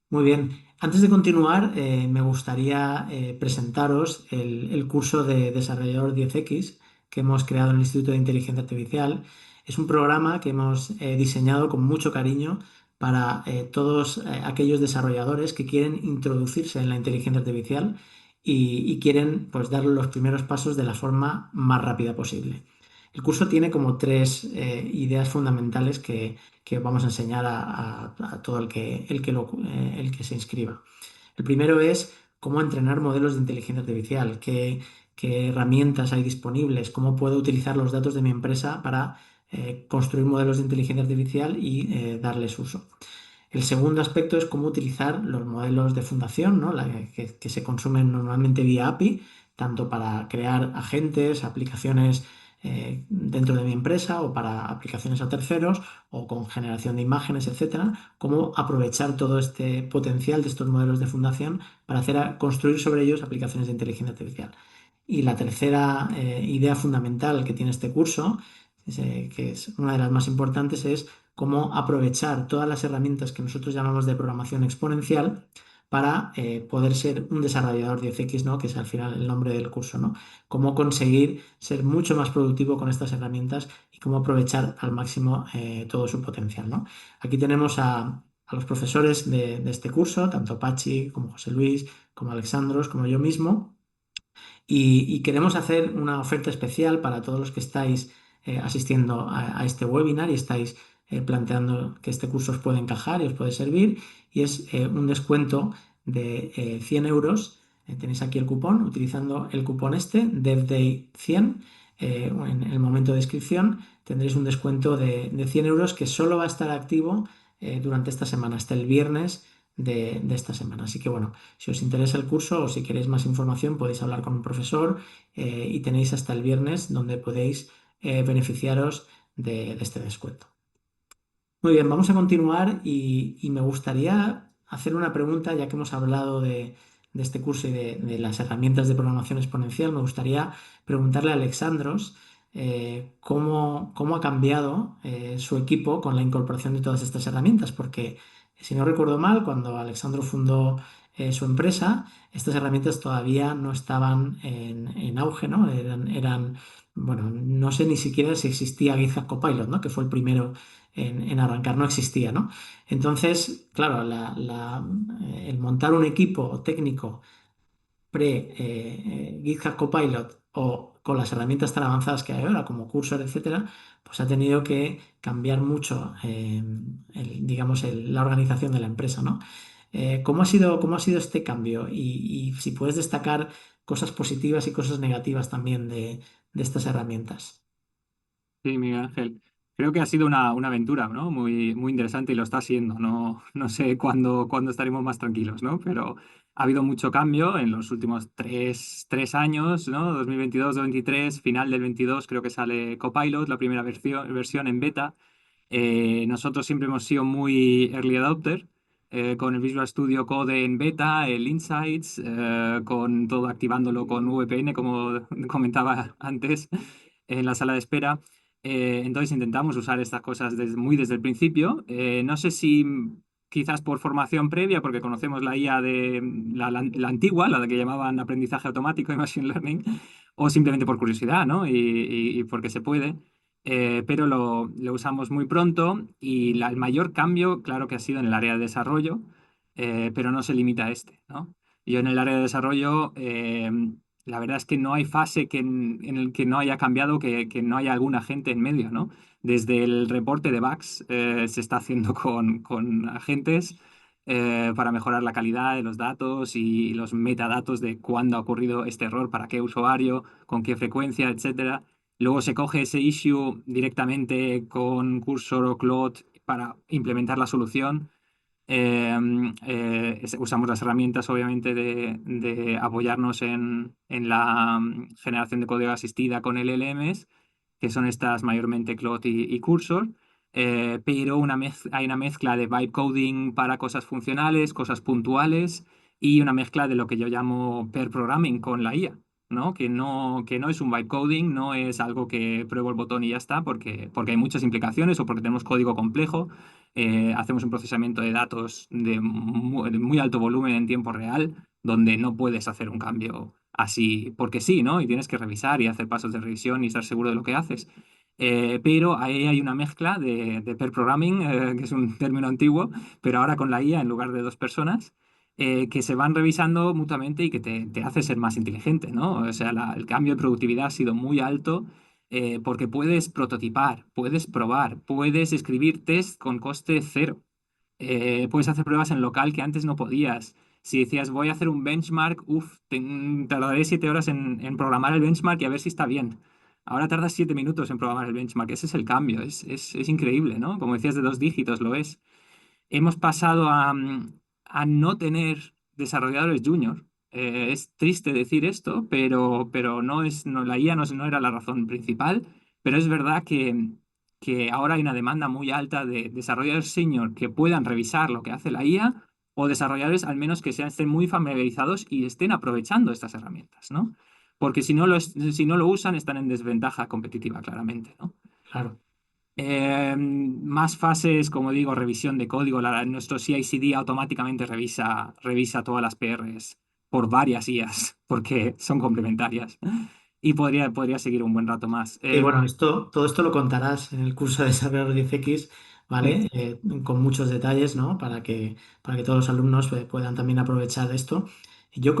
Muy bien. Antes de continuar, me gustaría presentaros el curso de Desarrollador 10X que hemos creado en el Instituto de Inteligencia Artificial. Es un programa que hemos diseñado con mucho cariño para todos aquellos desarrolladores que quieren introducirse en la inteligencia artificial y quieren pues, dar los primeros pasos de la forma más rápida posible. El curso tiene como tres ideas fundamentales que vamos a enseñar a todo el que se inscriba. El primero es cómo entrenar modelos de inteligencia artificial, qué herramientas hay disponibles, cómo puedo utilizar los datos de mi empresa para construir modelos de inteligencia artificial y darles uso. El segundo aspecto es cómo utilizar los modelos de fundación, ¿no? Que se consumen normalmente vía API, tanto para crear agentes, aplicaciones dentro de mi empresa o para aplicaciones a terceros o con generación de imágenes, etcétera. Cómo aprovechar todo este potencial de estos modelos de fundación para construir sobre ellos aplicaciones de inteligencia artificial. Y la tercera idea fundamental que tiene este curso, que es una de las más importantes, es cómo aprovechar todas las herramientas que nosotros llamamos de programación exponencial para poder ser un desarrollador 10X, ¿no? Que es al final el nombre del curso, ¿no? Cómo conseguir ser mucho más productivo con estas herramientas y cómo aprovechar al máximo todo su potencial, ¿no? Aquí tenemos a los profesores de este curso, tanto Pachi como José Luis, como Alexandros, como yo mismo. Y queremos hacer una oferta especial para todos los que estáis asistiendo a este webinar y estáis planteando que este curso os puede encajar y os puede servir. Y es un descuento de 100 euros. Tenéis aquí el cupón, utilizando el cupón este, DevDay100. En el momento de inscripción tendréis un descuento de 100 euros que solo va a estar activo durante esta semana, hasta el viernes de esta semana. Así que bueno, si os interesa el curso o si queréis más información, podéis hablar con un profesor y tenéis hasta el viernes donde podéis beneficiaros de este descuento. Muy bien, vamos a continuar y me gustaría hacer una pregunta, ya que hemos hablado de este curso y de las herramientas de programación exponencial. Me gustaría preguntarle a Alexandros cómo ha cambiado su equipo con la incorporación de todas estas herramientas, porque si no recuerdo mal, cuando Alexandro fundó su empresa, estas herramientas todavía no estaban en auge, ¿no? Bueno, no sé ni siquiera si existía GitHub Copilot, ¿no? Que fue el primero en arrancar, no existía, ¿no? Entonces, claro, el montar un equipo técnico pre-GitHub Copilot o con las herramientas tan avanzadas que hay ahora, como Cursor, etcétera, pues ha tenido que cambiar mucho, digamos, la organización de la empresa, ¿no? ¿Cómo ha sido este cambio? Y si puedes destacar cosas positivas y cosas negativas también de estas herramientas. Sí, Miguel Ángel. Creo que ha sido una aventura, ¿no? Muy, muy interesante y lo está siendo. No, no sé cuándo estaremos más tranquilos, ¿no? Pero ha habido mucho cambio en los últimos tres años, ¿no? 2022, 2023, final del 22 creo que sale Copilot, la primera versión en beta. Nosotros siempre hemos sido muy early adopter, con el Visual Studio Code en beta, el Insights, con todo activándolo con VPN, como comentaba antes, en la sala de espera. Entonces intentamos usar estas cosas muy desde el principio. No sé si quizás por formación previa, porque conocemos la IA de la antigua, la de que llamaban aprendizaje automático y machine learning, o simplemente por curiosidad, ¿no? Y porque se puede. Pero lo usamos muy pronto y el mayor cambio, claro que ha sido en el área de desarrollo, pero no se limita a este, ¿no? Yo en el área de desarrollo, la verdad es que no hay fase en el que no haya cambiado, que no haya alguna gente en medio, ¿no? Desde el reporte de bugs se está haciendo con agentes para mejorar la calidad de los datos y los metadatos de cuándo ha ocurrido este error, para qué usuario, con qué frecuencia, etcétera. Luego se coge ese issue directamente con Cursor o Claude para implementar la solución. Usamos las herramientas, obviamente, de apoyarnos en la generación de código asistida con LLMs, que son estas mayormente Claude y Cursor. Pero hay una mezcla de vibe coding para cosas funcionales, cosas puntuales, y una mezcla de lo que yo llamo pair programming con la IA. ¿No? Que no es un vibe coding, no es algo que pruebo el botón y ya está, porque hay muchas implicaciones o porque tenemos código complejo. Hacemos un procesamiento de datos de muy alto volumen en tiempo real, donde no puedes hacer un cambio así porque sí, ¿no? Y tienes que revisar y hacer pasos de revisión y estar seguro de lo que haces. Pero ahí hay una mezcla de pair programming, que es un término antiguo, pero ahora con la IA en lugar de dos personas, que se van revisando mutuamente y que te hace ser más inteligente, ¿no? O sea, el cambio de productividad ha sido muy alto porque puedes prototipar, puedes probar, puedes escribir test con coste cero. Puedes hacer pruebas en local que antes no podías. Si decías voy a hacer un benchmark, tardaré 7 horas en programar el benchmark y a ver si está bien. Ahora tardas 7 minutos en programar el benchmark. Ese es el cambio. Es increíble, ¿no? Como decías, de 2 dígitos lo es. Hemos pasado a no tener desarrolladores junior. Es triste decir esto, pero la IA no era la razón principal, pero es verdad que ahora hay una demanda muy alta de desarrolladores senior que puedan revisar lo que hace la IA o desarrolladores al menos que estén muy familiarizados y estén aprovechando estas herramientas, ¿no? Porque si no lo usan están en desventaja competitiva, claramente, ¿no? Claro. Más fases, como digo, revisión de código. Nuestro CI/CD automáticamente revisa todas las PRs por varias IAs, porque son complementarias. Y podría seguir un buen rato más. Y bueno, todo esto lo contarás en el curso de Desarrollo 10X, Sí, ¿vale? Con muchos detalles, ¿no? Para que todos los alumnos puedan también aprovechar esto. Ya.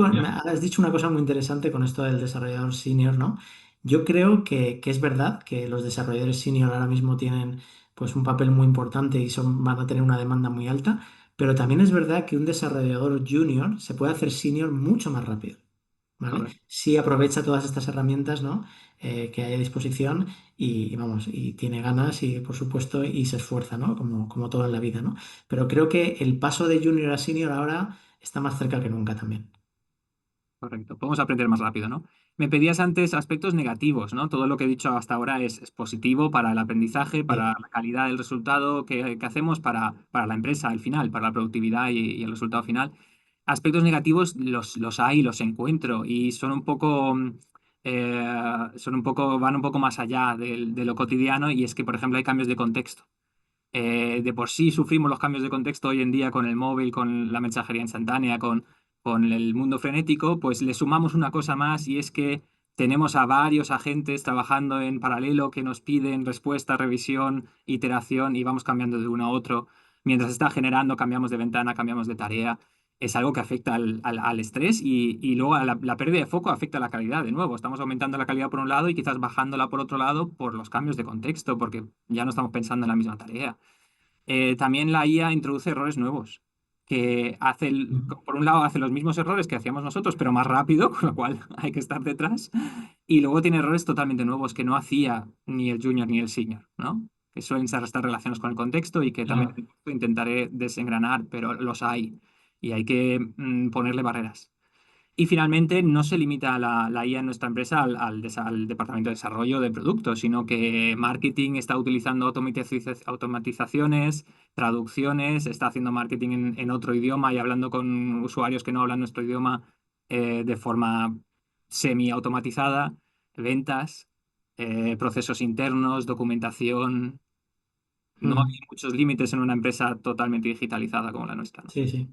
Has dicho una cosa muy interesante con esto del desarrollador senior, ¿no? Yo creo que es verdad que los desarrolladores senior ahora mismo tienen pues un papel muy importante y van a tener una demanda muy alta, pero también es verdad que un desarrollador junior se puede hacer senior mucho más rápido. ¿Vale? correcto. Si aprovecha todas estas herramientas, ¿no? Que hay a disposición y vamos, y tiene ganas y por supuesto y se esfuerza, ¿no? Como todo en la vida, ¿no? Pero creo que el paso de junior a senior ahora está más cerca que nunca también. Correcto, podemos aprender más rápido, ¿no? Me pedías antes aspectos negativos, ¿no? Todo lo que he dicho hasta ahora es positivo para el aprendizaje, Sí. para la calidad del resultado que hacemos para la empresa al final, para la productividad y el resultado final. Aspectos negativos los hay, los encuentro y van un poco más allá de lo cotidiano y es que, por ejemplo, hay cambios de contexto. De por sí sufrimos los cambios de contexto hoy en día con el móvil, con la mensajería instantánea, con el mundo frenético, pues le sumamos una cosa más y es que tenemos a varios agentes trabajando en paralelo que nos piden respuesta, revisión, iteración y vamos cambiando de uno a otro. Mientras está generando, cambiamos de ventana, cambiamos de tarea. Es algo que afecta al estrés y luego a la pérdida de foco afecta a la calidad. De nuevo, estamos aumentando la calidad por un lado y quizás bajándola por otro lado por los cambios de contexto, porque ya no estamos pensando en la misma tarea. También la IA introduce errores nuevos, por un lado hace los mismos errores que hacíamos nosotros, pero más rápido, con lo cual hay que estar detrás, y luego tiene errores totalmente nuevos que no hacía ni el junior ni el senior, ¿no? Que suelen estar relacionados con el contexto y que también Claro. intentaré desengranar, pero los hay y hay que ponerle barreras. Y finalmente, no se limita la IA en nuestra empresa al departamento de desarrollo de productos, sino que marketing está utilizando automatizaciones, traducciones, está haciendo marketing en otro idioma y hablando con usuarios que no hablan nuestro idioma de forma semi-automatizada, ventas, procesos internos, documentación. No Mm. hay muchos límites en una empresa totalmente digitalizada como la nuestra, ¿no? Sí, sí.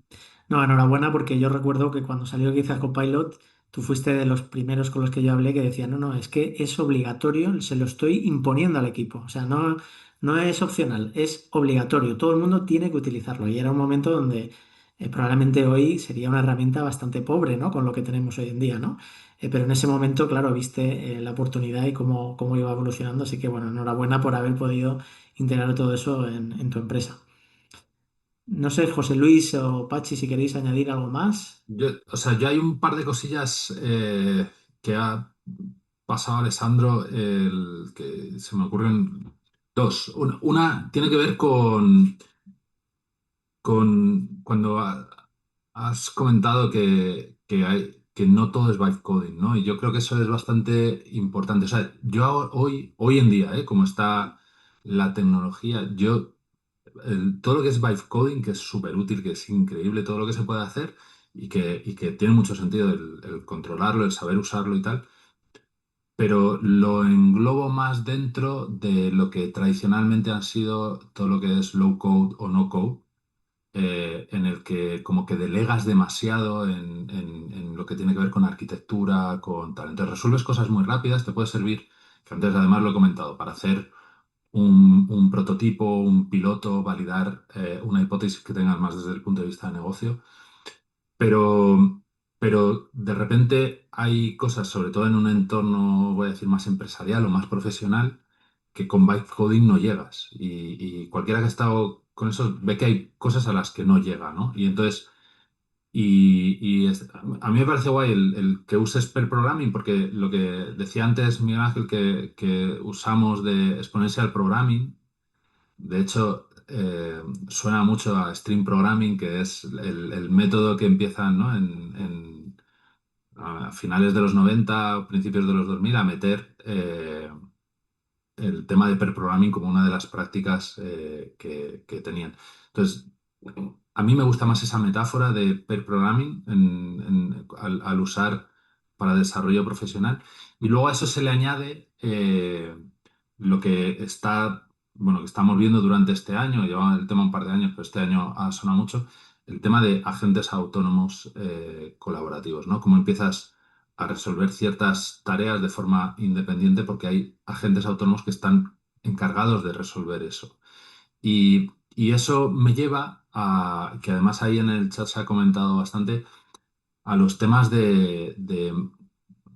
No, enhorabuena porque yo recuerdo que cuando salió quizás Copilot, tú fuiste de los primeros con los que yo hablé que decían, no, no, es que es obligatorio, se lo estoy imponiendo al equipo. O sea, no, no es opcional, es obligatorio. Todo el mundo tiene que utilizarlo. Y era un momento donde probablemente hoy sería una herramienta bastante pobre, ¿no? Con lo que tenemos hoy en día, ¿no? Pero en ese momento, claro, viste la oportunidad y cómo iba evolucionando. Así que, bueno, enhorabuena por haber podido integrar todo eso en tu empresa. No sé, José Luis o Pachi, si queréis añadir algo más. O sea, yo hay un par de cosillas que ha pasado Alessandro, que se me ocurren dos. Una tiene que ver con cuando has comentado que no todo es vibe coding, ¿no? Y yo creo que eso es bastante importante. O sea, hoy en día, como está la tecnología, todo lo que es vibe coding, que es súper útil, que es increíble todo lo que se puede hacer y que tiene mucho sentido el controlarlo, el saber usarlo y tal, pero lo englobo más dentro de lo que tradicionalmente han sido todo lo que es low code o no code, en el que como que delegas demasiado en lo que tiene que ver con arquitectura, con tal. Entonces resuelves cosas muy rápidas, te puede servir, que antes además lo he comentado, para hacer un prototipo, un piloto, validar una hipótesis que tengas más desde el punto de vista de negocio. Pero pero de repente hay cosas, sobre todo en un entorno, voy a decir, más empresarial o más profesional, que con byte coding no llegas. Y cualquiera que ha estado con eso ve que hay cosas a las que no llega, ¿no? Y entonces, a mí me parece guay el que uses pair programming, porque lo que decía antes Miguel Ángel, que usamos de exponencial programming, de hecho, suena mucho a stream programming, que es el método que empiezan, ¿no? A finales de los 90 principios de los 2000 a meter el tema de pair programming como una de las prácticas que tenían. Entonces, a mí me gusta más esa metáfora de pair programming al usar para desarrollo profesional. Y luego a eso se le añade lo que bueno, que estamos viendo durante este año, lleva el tema un par de años, pero este año ha sonado mucho, el tema de agentes autónomos colaborativos, ¿no? Cómo empiezas a resolver ciertas tareas de forma independiente porque hay agentes autónomos que están encargados de resolver eso. Y eso me lleva a, que además ahí en el chat se ha comentado bastante, a los temas de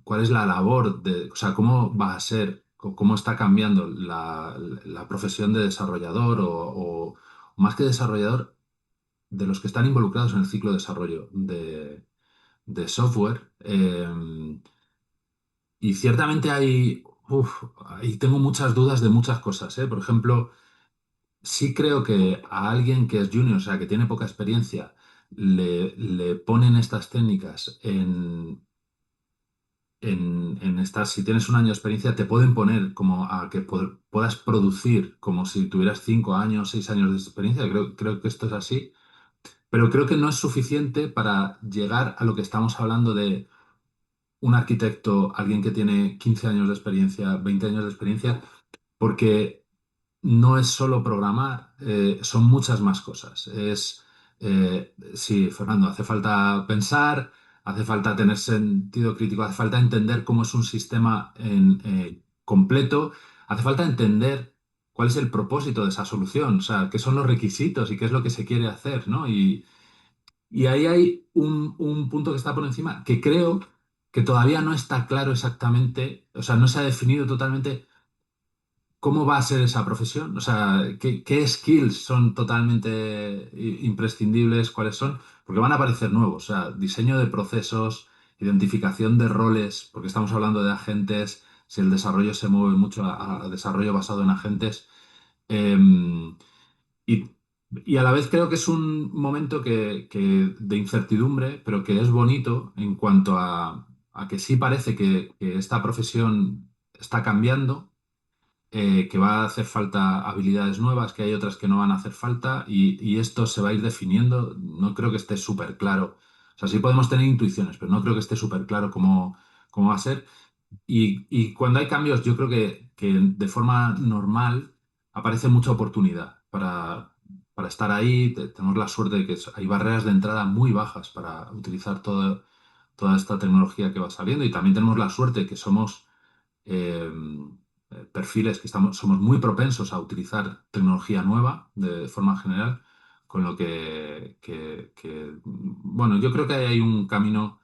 cuál es la labor, o sea, cómo va a ser, o cómo está cambiando la profesión de desarrollador o más que desarrollador, de los que están involucrados en el ciclo de desarrollo de software. Y ciertamente ahí tengo muchas dudas de muchas cosas, ¿eh? Por ejemplo, sí creo que a alguien que es junior, o sea, que tiene poca experiencia, le ponen estas técnicas en estas, si tienes un año de experiencia, te pueden poner como a que puedas producir como si tuvieras 5 años, 6 años de experiencia. Creo que esto es así, pero creo que no es suficiente para llegar a lo que estamos hablando de un arquitecto, alguien que tiene 15 años de experiencia, 20 años de experiencia, porque no es solo programar, son muchas más cosas. Sí, Fernando, hace falta pensar, hace falta tener sentido crítico, hace falta entender cómo es un sistema completo, hace falta entender cuál es el propósito de esa solución, o sea, qué son los requisitos y qué es lo que se quiere hacer, ¿no? Y ahí hay un punto que está por encima, que creo que todavía no está claro exactamente, o sea, no se ha definido totalmente cómo va a ser esa profesión, o sea, qué skills son totalmente imprescindibles, cuáles son, porque van a aparecer nuevos, o sea, diseño de procesos, identificación de roles, porque estamos hablando de agentes, si el desarrollo se mueve mucho a desarrollo basado en agentes. em, y, y a la vez creo que es un momento de incertidumbre, pero que es bonito en cuanto a que sí parece que esta profesión está cambiando, que va a hacer falta habilidades nuevas, que hay otras que no van a hacer falta, y esto se va a ir definiendo. No creo que esté súper claro. O sea, sí podemos tener intuiciones, pero no creo que esté súper claro cómo va a ser. Y cuando hay cambios, yo creo que de forma normal aparece mucha oportunidad para estar ahí. Tenemos la suerte de que hay barreras de entrada muy bajas para utilizar toda esta tecnología que va saliendo y también tenemos la suerte que somos eh, perfiles que somos muy propensos a utilizar tecnología nueva de forma general, con lo bueno, yo creo que hay un camino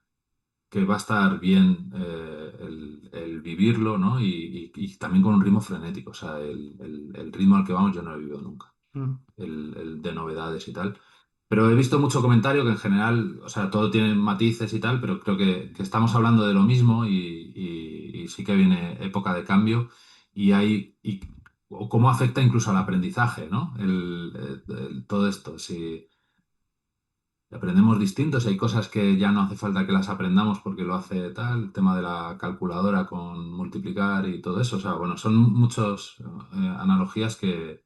que va a estar bien el vivirlo, ¿no? Y también con un ritmo frenético, o sea, el ritmo al que vamos yo no lo he vivido nunca, Mm. el de novedades y tal. Pero he visto mucho comentario que en general, o sea, todo tiene matices y tal, pero creo que estamos hablando de lo mismo y sí que viene época de cambio o cómo afecta incluso al aprendizaje, ¿no? Todo esto, si aprendemos distintos, hay cosas que ya no hace falta que las aprendamos porque lo hace tal, el tema de la calculadora con multiplicar y todo eso, o sea, bueno, son muchas analogías que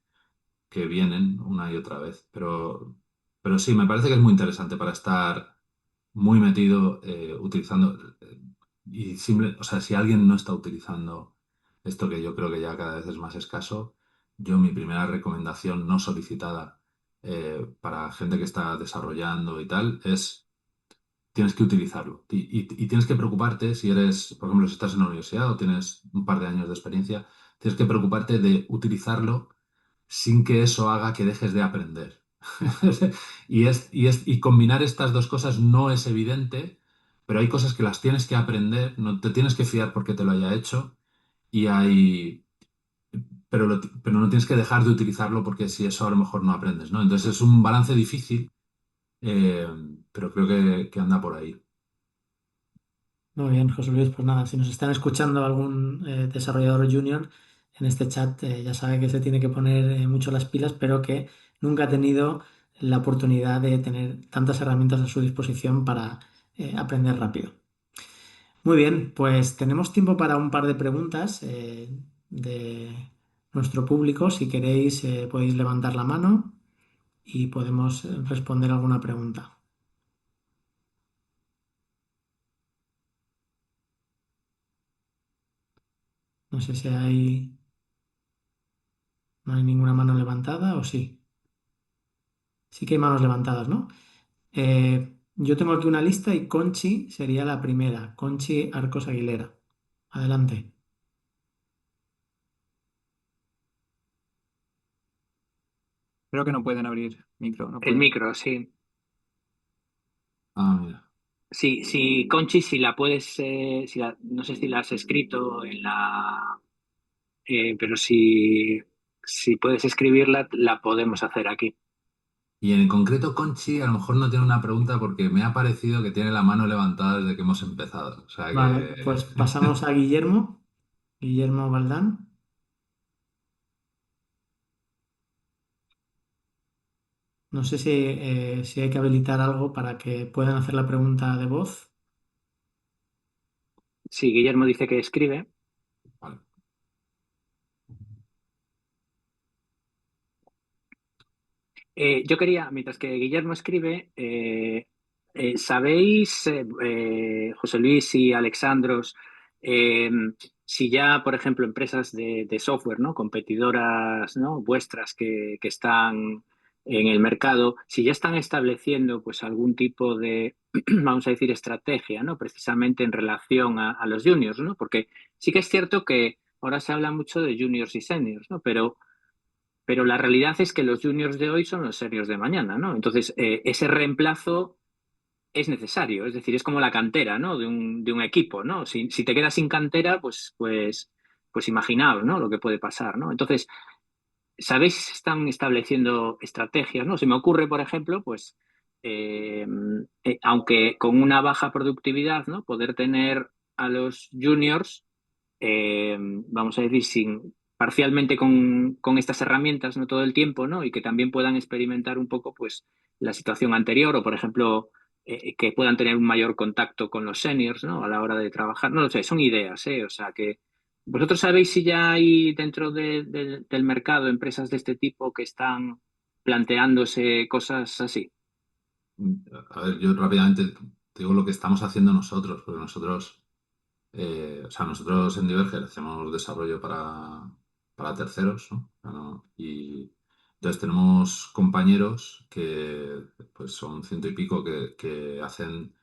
vienen una y otra vez. Pero sí, me parece que es muy interesante para estar muy metido utilizando. O sea, si alguien no está utilizando esto que yo creo que ya cada vez es más escaso, yo mi primera recomendación no solicitada para gente que está desarrollando y tal es tienes que utilizarlo. Y tienes que preocuparte si eres, por ejemplo, si estás en la universidad o tienes un par de años de experiencia, tienes que preocuparte de utilizarlo sin que eso haga que dejes de aprender. Y combinar estas dos cosas no es evidente, pero hay cosas que las tienes que aprender, no te tienes que fiar porque te lo haya hecho, y hay, pero no tienes que dejar de utilizarlo porque si eso a lo mejor no aprendes, ¿no? Entonces es un balance difícil, eh, pero creo que anda por ahí. Muy bien, José Luis, pues nada, si nos están escuchando algún desarrollador junior en este chat, ya sabe que se tiene que poner mucho las pilas, pero que nunca ha tenido la oportunidad de tener tantas herramientas a su disposición para aprender rápido. Muy bien, pues tenemos tiempo para un par de preguntas de nuestro público. Si queréis, podéis levantar la mano y podemos responder alguna pregunta. No sé si no hay ninguna mano levantada o sí. Sí que hay manos levantadas, ¿no? Yo tengo aquí una lista y Conchi sería la primera. Conchi Arcos Aguilera. Adelante. Creo que no pueden abrir micro, no El pueden. micro, sí. Ah, mira. Sí, sí, Conchi, si la puedes, no sé si la has escrito pero si puedes escribirla, la podemos hacer aquí. Y en concreto, Conchi a lo mejor no tiene una pregunta porque me ha parecido que tiene la mano levantada desde que hemos empezado. O sea Vale, que pues pasamos a Guillermo. Guillermo Valdán. No sé si hay que habilitar algo para que puedan hacer la pregunta de voz. Sí, Guillermo dice que escribe. vale. Yo quería, mientras que Guillermo escribe, ¿sabéis, José Luis y Alexandros, eh, si ya, por ejemplo, empresas de software, ¿no? Competidoras, ¿no? Vuestras que están en el mercado, si ya están estableciendo pues algún tipo de, vamos a decir, estrategia, ¿no? Precisamente en relación a los juniors, ¿no? Porque sí que es cierto que ahora se habla mucho de juniors y seniors, ¿no? Pero la realidad es que los juniors de hoy son los serios de mañana, ¿no? Entonces, ese reemplazo es necesario, es decir, es como la cantera, ¿no? De un equipo, ¿no? Si te quedas sin cantera, pues imaginaos, ¿no? Lo que puede pasar, ¿no? Entonces, ¿sabéis si están estableciendo estrategias, ¿no? Se me ocurre, por ejemplo, pues, eh, aunque con una baja productividad, ¿no? Poder tener a los juniors vamos a decir, parcialmente con estas herramientas, no todo el tiempo, ¿no? Y que también puedan experimentar un poco, pues, la situación anterior o, por ejemplo, que puedan tener un mayor contacto con los seniors, ¿no? A la hora de trabajar. No lo sé, son ideas, ¿eh? O sea, que vosotros sabéis si ya hay dentro del mercado empresas de este tipo que están planteándose cosas así. A ver, yo rápidamente te digo lo que estamos haciendo nosotros, porque nosotros, o sea, nosotros en Diverger hacemos desarrollo para terceros, ¿no? O sea, y entonces tenemos compañeros que pues son ciento y pico que hacen,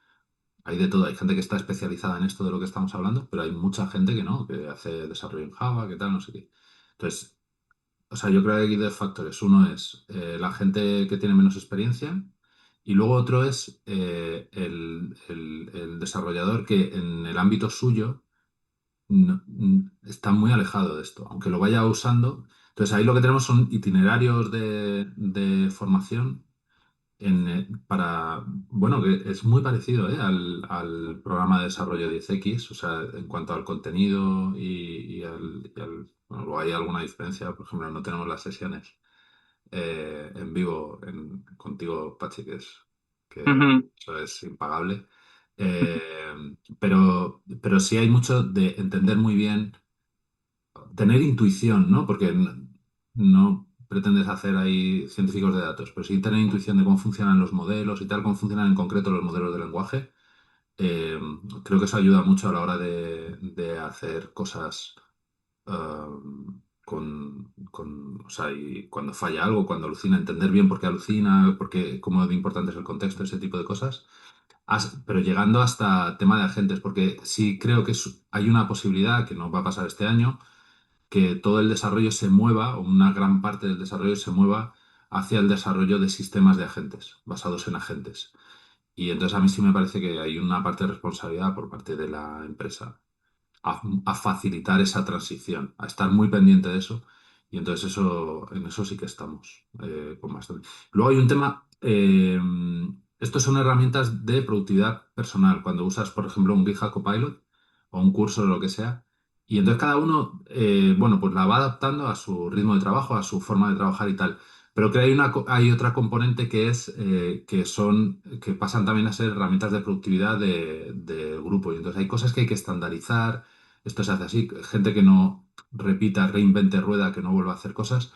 hay de todo, hay gente que está especializada en esto de lo que estamos hablando, pero hay mucha gente que no, que hace desarrollo en Java, que tal, no sé qué. Entonces, o sea, yo creo que hay dos factores. Uno es la gente que tiene menos experiencia y luego otro es el desarrollador que en el ámbito suyo está muy alejado de esto, aunque lo vaya usando. Entonces ahí lo que tenemos son itinerarios de formación bueno, que es muy parecido al programa de desarrollo 10X, o sea, en cuanto al contenido bueno, luego hay alguna diferencia, por ejemplo, no tenemos las sesiones en vivo contigo, Pachi, que Ujú. eso es impagable. Pero sí hay mucho de entender muy bien, tener intuición, ¿no? Porque no pretendes hacer ahí científicos de datos, pero sí tener intuición de cómo funcionan los modelos y tal, cómo funcionan en concreto los modelos de lenguaje. Eh, Creo que eso ayuda mucho a la hora de hacer cosas o sea, y cuando falla algo, cuando alucina, entender bien por qué alucina, cómo de importante es el contexto, ese tipo de cosas. Pero llegando hasta tema de agentes, porque sí creo que hay una posibilidad, que no va a pasar este año, que todo el desarrollo se mueva, o una gran parte del desarrollo se mueva hacia el desarrollo de sistemas de agentes, basados en agentes. Y entonces a mí sí me parece que hay una parte de responsabilidad por parte de la empresa a facilitar esa transición, a estar muy pendiente de eso. Y entonces en eso sí que estamos con bastante. Luego hay un tema, estos son herramientas de productividad personal, cuando usas, por ejemplo, un GitHub Copilot o un curso o lo que sea. Y entonces cada uno, bueno, pues la va adaptando a su ritmo de trabajo, a su forma de trabajar y tal. Pero que hay otra componente que es que pasan también a ser herramientas de productividad de grupo. Y entonces hay cosas que hay que estandarizar. Esto se hace así, gente que no repita, reinvente rueda, que no vuelva a hacer cosas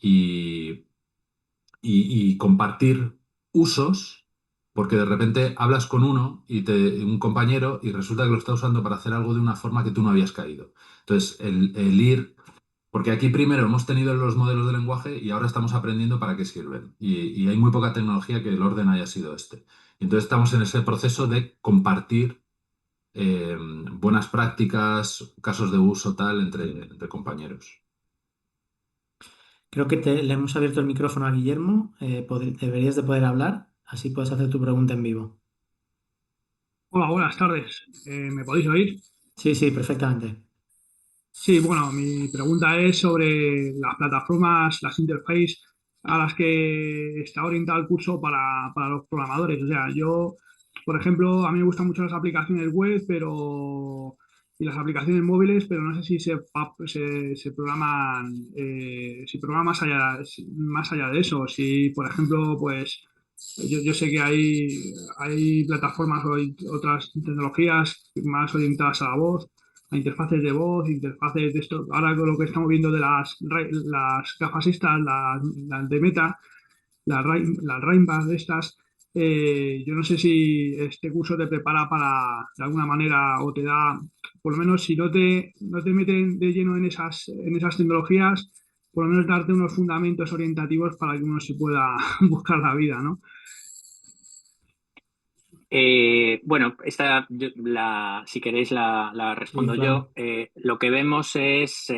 y, y compartir usos, porque de repente hablas con un compañero y resulta que lo está usando para hacer algo de una forma que tú no habías caído. Entonces, el ir, porque aquí primero hemos tenido los modelos de lenguaje y ahora estamos aprendiendo para qué sirven. Y hay muy poca tecnología que el orden haya sido este. Entonces estamos en ese proceso de compartir buenas prácticas, casos de uso tal entre compañeros. Creo que le hemos abierto el micrófono a Guillermo. Deberías de poder hablar, así puedes hacer tu pregunta en vivo. Hola, buenas tardes. ¿Me podéis oír? Sí, sí, perfectamente. Sí, bueno, mi pregunta es sobre las plataformas, las interfaces a las que está orientado el curso para los programadores. O sea, yo, por ejemplo, a mí me gustan mucho las aplicaciones web, y las aplicaciones móviles, pero no sé si se programan, si programan más allá de eso. Si, por ejemplo, pues yo sé que hay plataformas o hay otras tecnologías más orientadas a la voz, a interfaces de voz, interfaces de esto. Ahora con lo que estamos viendo de las gafas estas, las de Meta, las Rainbow de estas, yo no sé si este curso te prepara para, de alguna manera, o te da, por lo menos si no te meten de lleno en esas tecnologías, por lo menos darte unos fundamentos orientativos para que uno se pueda buscar la vida, ¿no? Bueno, si queréis la Sí, respondo claro. yo. Lo que vemos es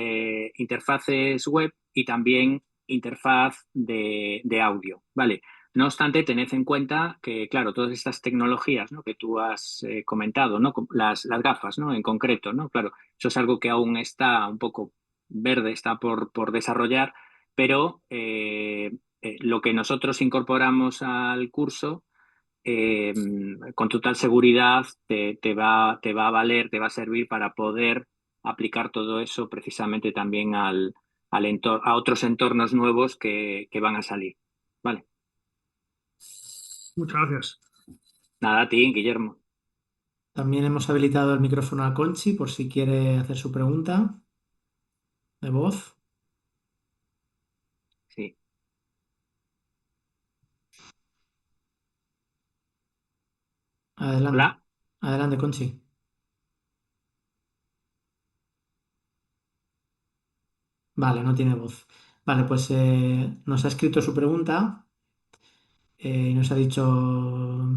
interfaces web y también interfaz de audio, ¿vale? No obstante, tened en cuenta que, claro, todas estas tecnologías, ¿no?, que tú has comentado, ¿no?, las gafas, ¿no?, en concreto, ¿no? Claro, eso es algo que aún está un poco verde, está por desarrollar, pero lo que nosotros incorporamos al curso eh, con total seguridad te va a valer, te va a servir para poder aplicar todo eso precisamente también a otros entornos nuevos que van a salir. Vale, Muchas gracias. nada, a ti, Guillermo. También hemos habilitado el micrófono a Conchi por si quiere hacer su pregunta de voz. Sí. Adelante. Hola. Adelante, Conchi. Vale, no tiene voz. Vale, pues nos ha escrito su pregunta y nos ha dicho,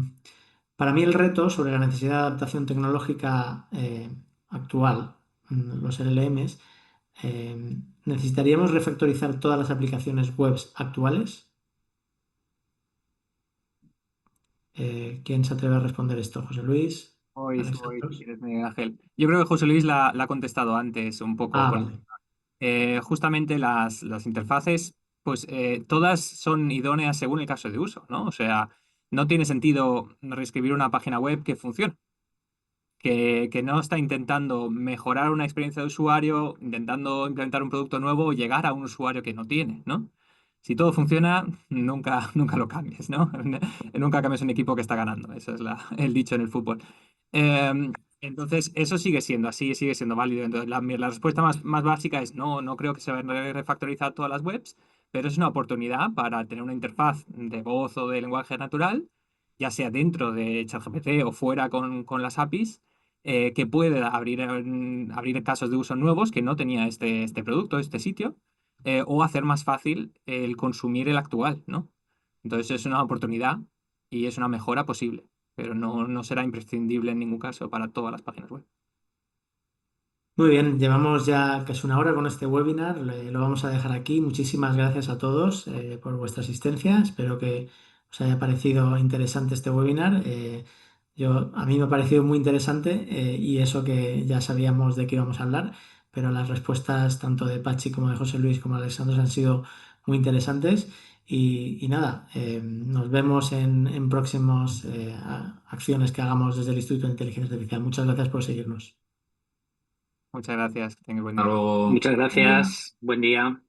para mí el reto sobre la necesidad de adaptación tecnológica actual, los LLMs, ¿necesitaríamos refactorizar todas las aplicaciones web actuales? ¿Quién se atreve a responder esto? ¿José Luis? Voy, si ¿Alexandros? quieres, Miguel Ángel. Yo creo que José Luis la ha contestado antes un poco. Ah, vale. Justamente las interfaces, pues todas son idóneas según el caso de uso, ¿no? O sea, no tiene sentido reescribir una página web que funcione, que no está intentando mejorar una experiencia de usuario, intentando implementar un producto nuevo o llegar a un usuario que no tiene, ¿no? Si todo funciona, nunca lo cambies, ¿no? Nunca cambies un equipo que está ganando. Ese es el dicho en el fútbol. Entonces, eso sigue siendo así, sigue siendo válido. Entonces, la respuesta más básica es no creo que se vayan a refactorizar todas las webs, pero es una oportunidad para tener una interfaz de voz o de lenguaje natural, ya sea dentro de ChatGPT o fuera con las APIs, que puede abrir casos de uso nuevos que no tenía este producto, este sitio, o hacer más fácil el consumir el actual, ¿no? Entonces, es una oportunidad y es una mejora posible, pero no será imprescindible en ningún caso para todas las páginas web. Muy bien, llevamos ya casi una hora con este webinar, lo vamos a dejar aquí. Muchísimas gracias a todos por vuestra asistencia. Espero que os haya parecido interesante este webinar. A mí me ha parecido muy interesante y eso que ya sabíamos de qué íbamos a hablar, pero las respuestas tanto de Pachi como de José Luis como de Alexandros han sido muy interesantes. Y nada, nos vemos en próximas acciones que hagamos desde el Instituto de Inteligencia Artificial. Muchas gracias por seguirnos. Muchas gracias, que tenga buen Hasta día. luego. Muchas Buen día. gracias. Buen día.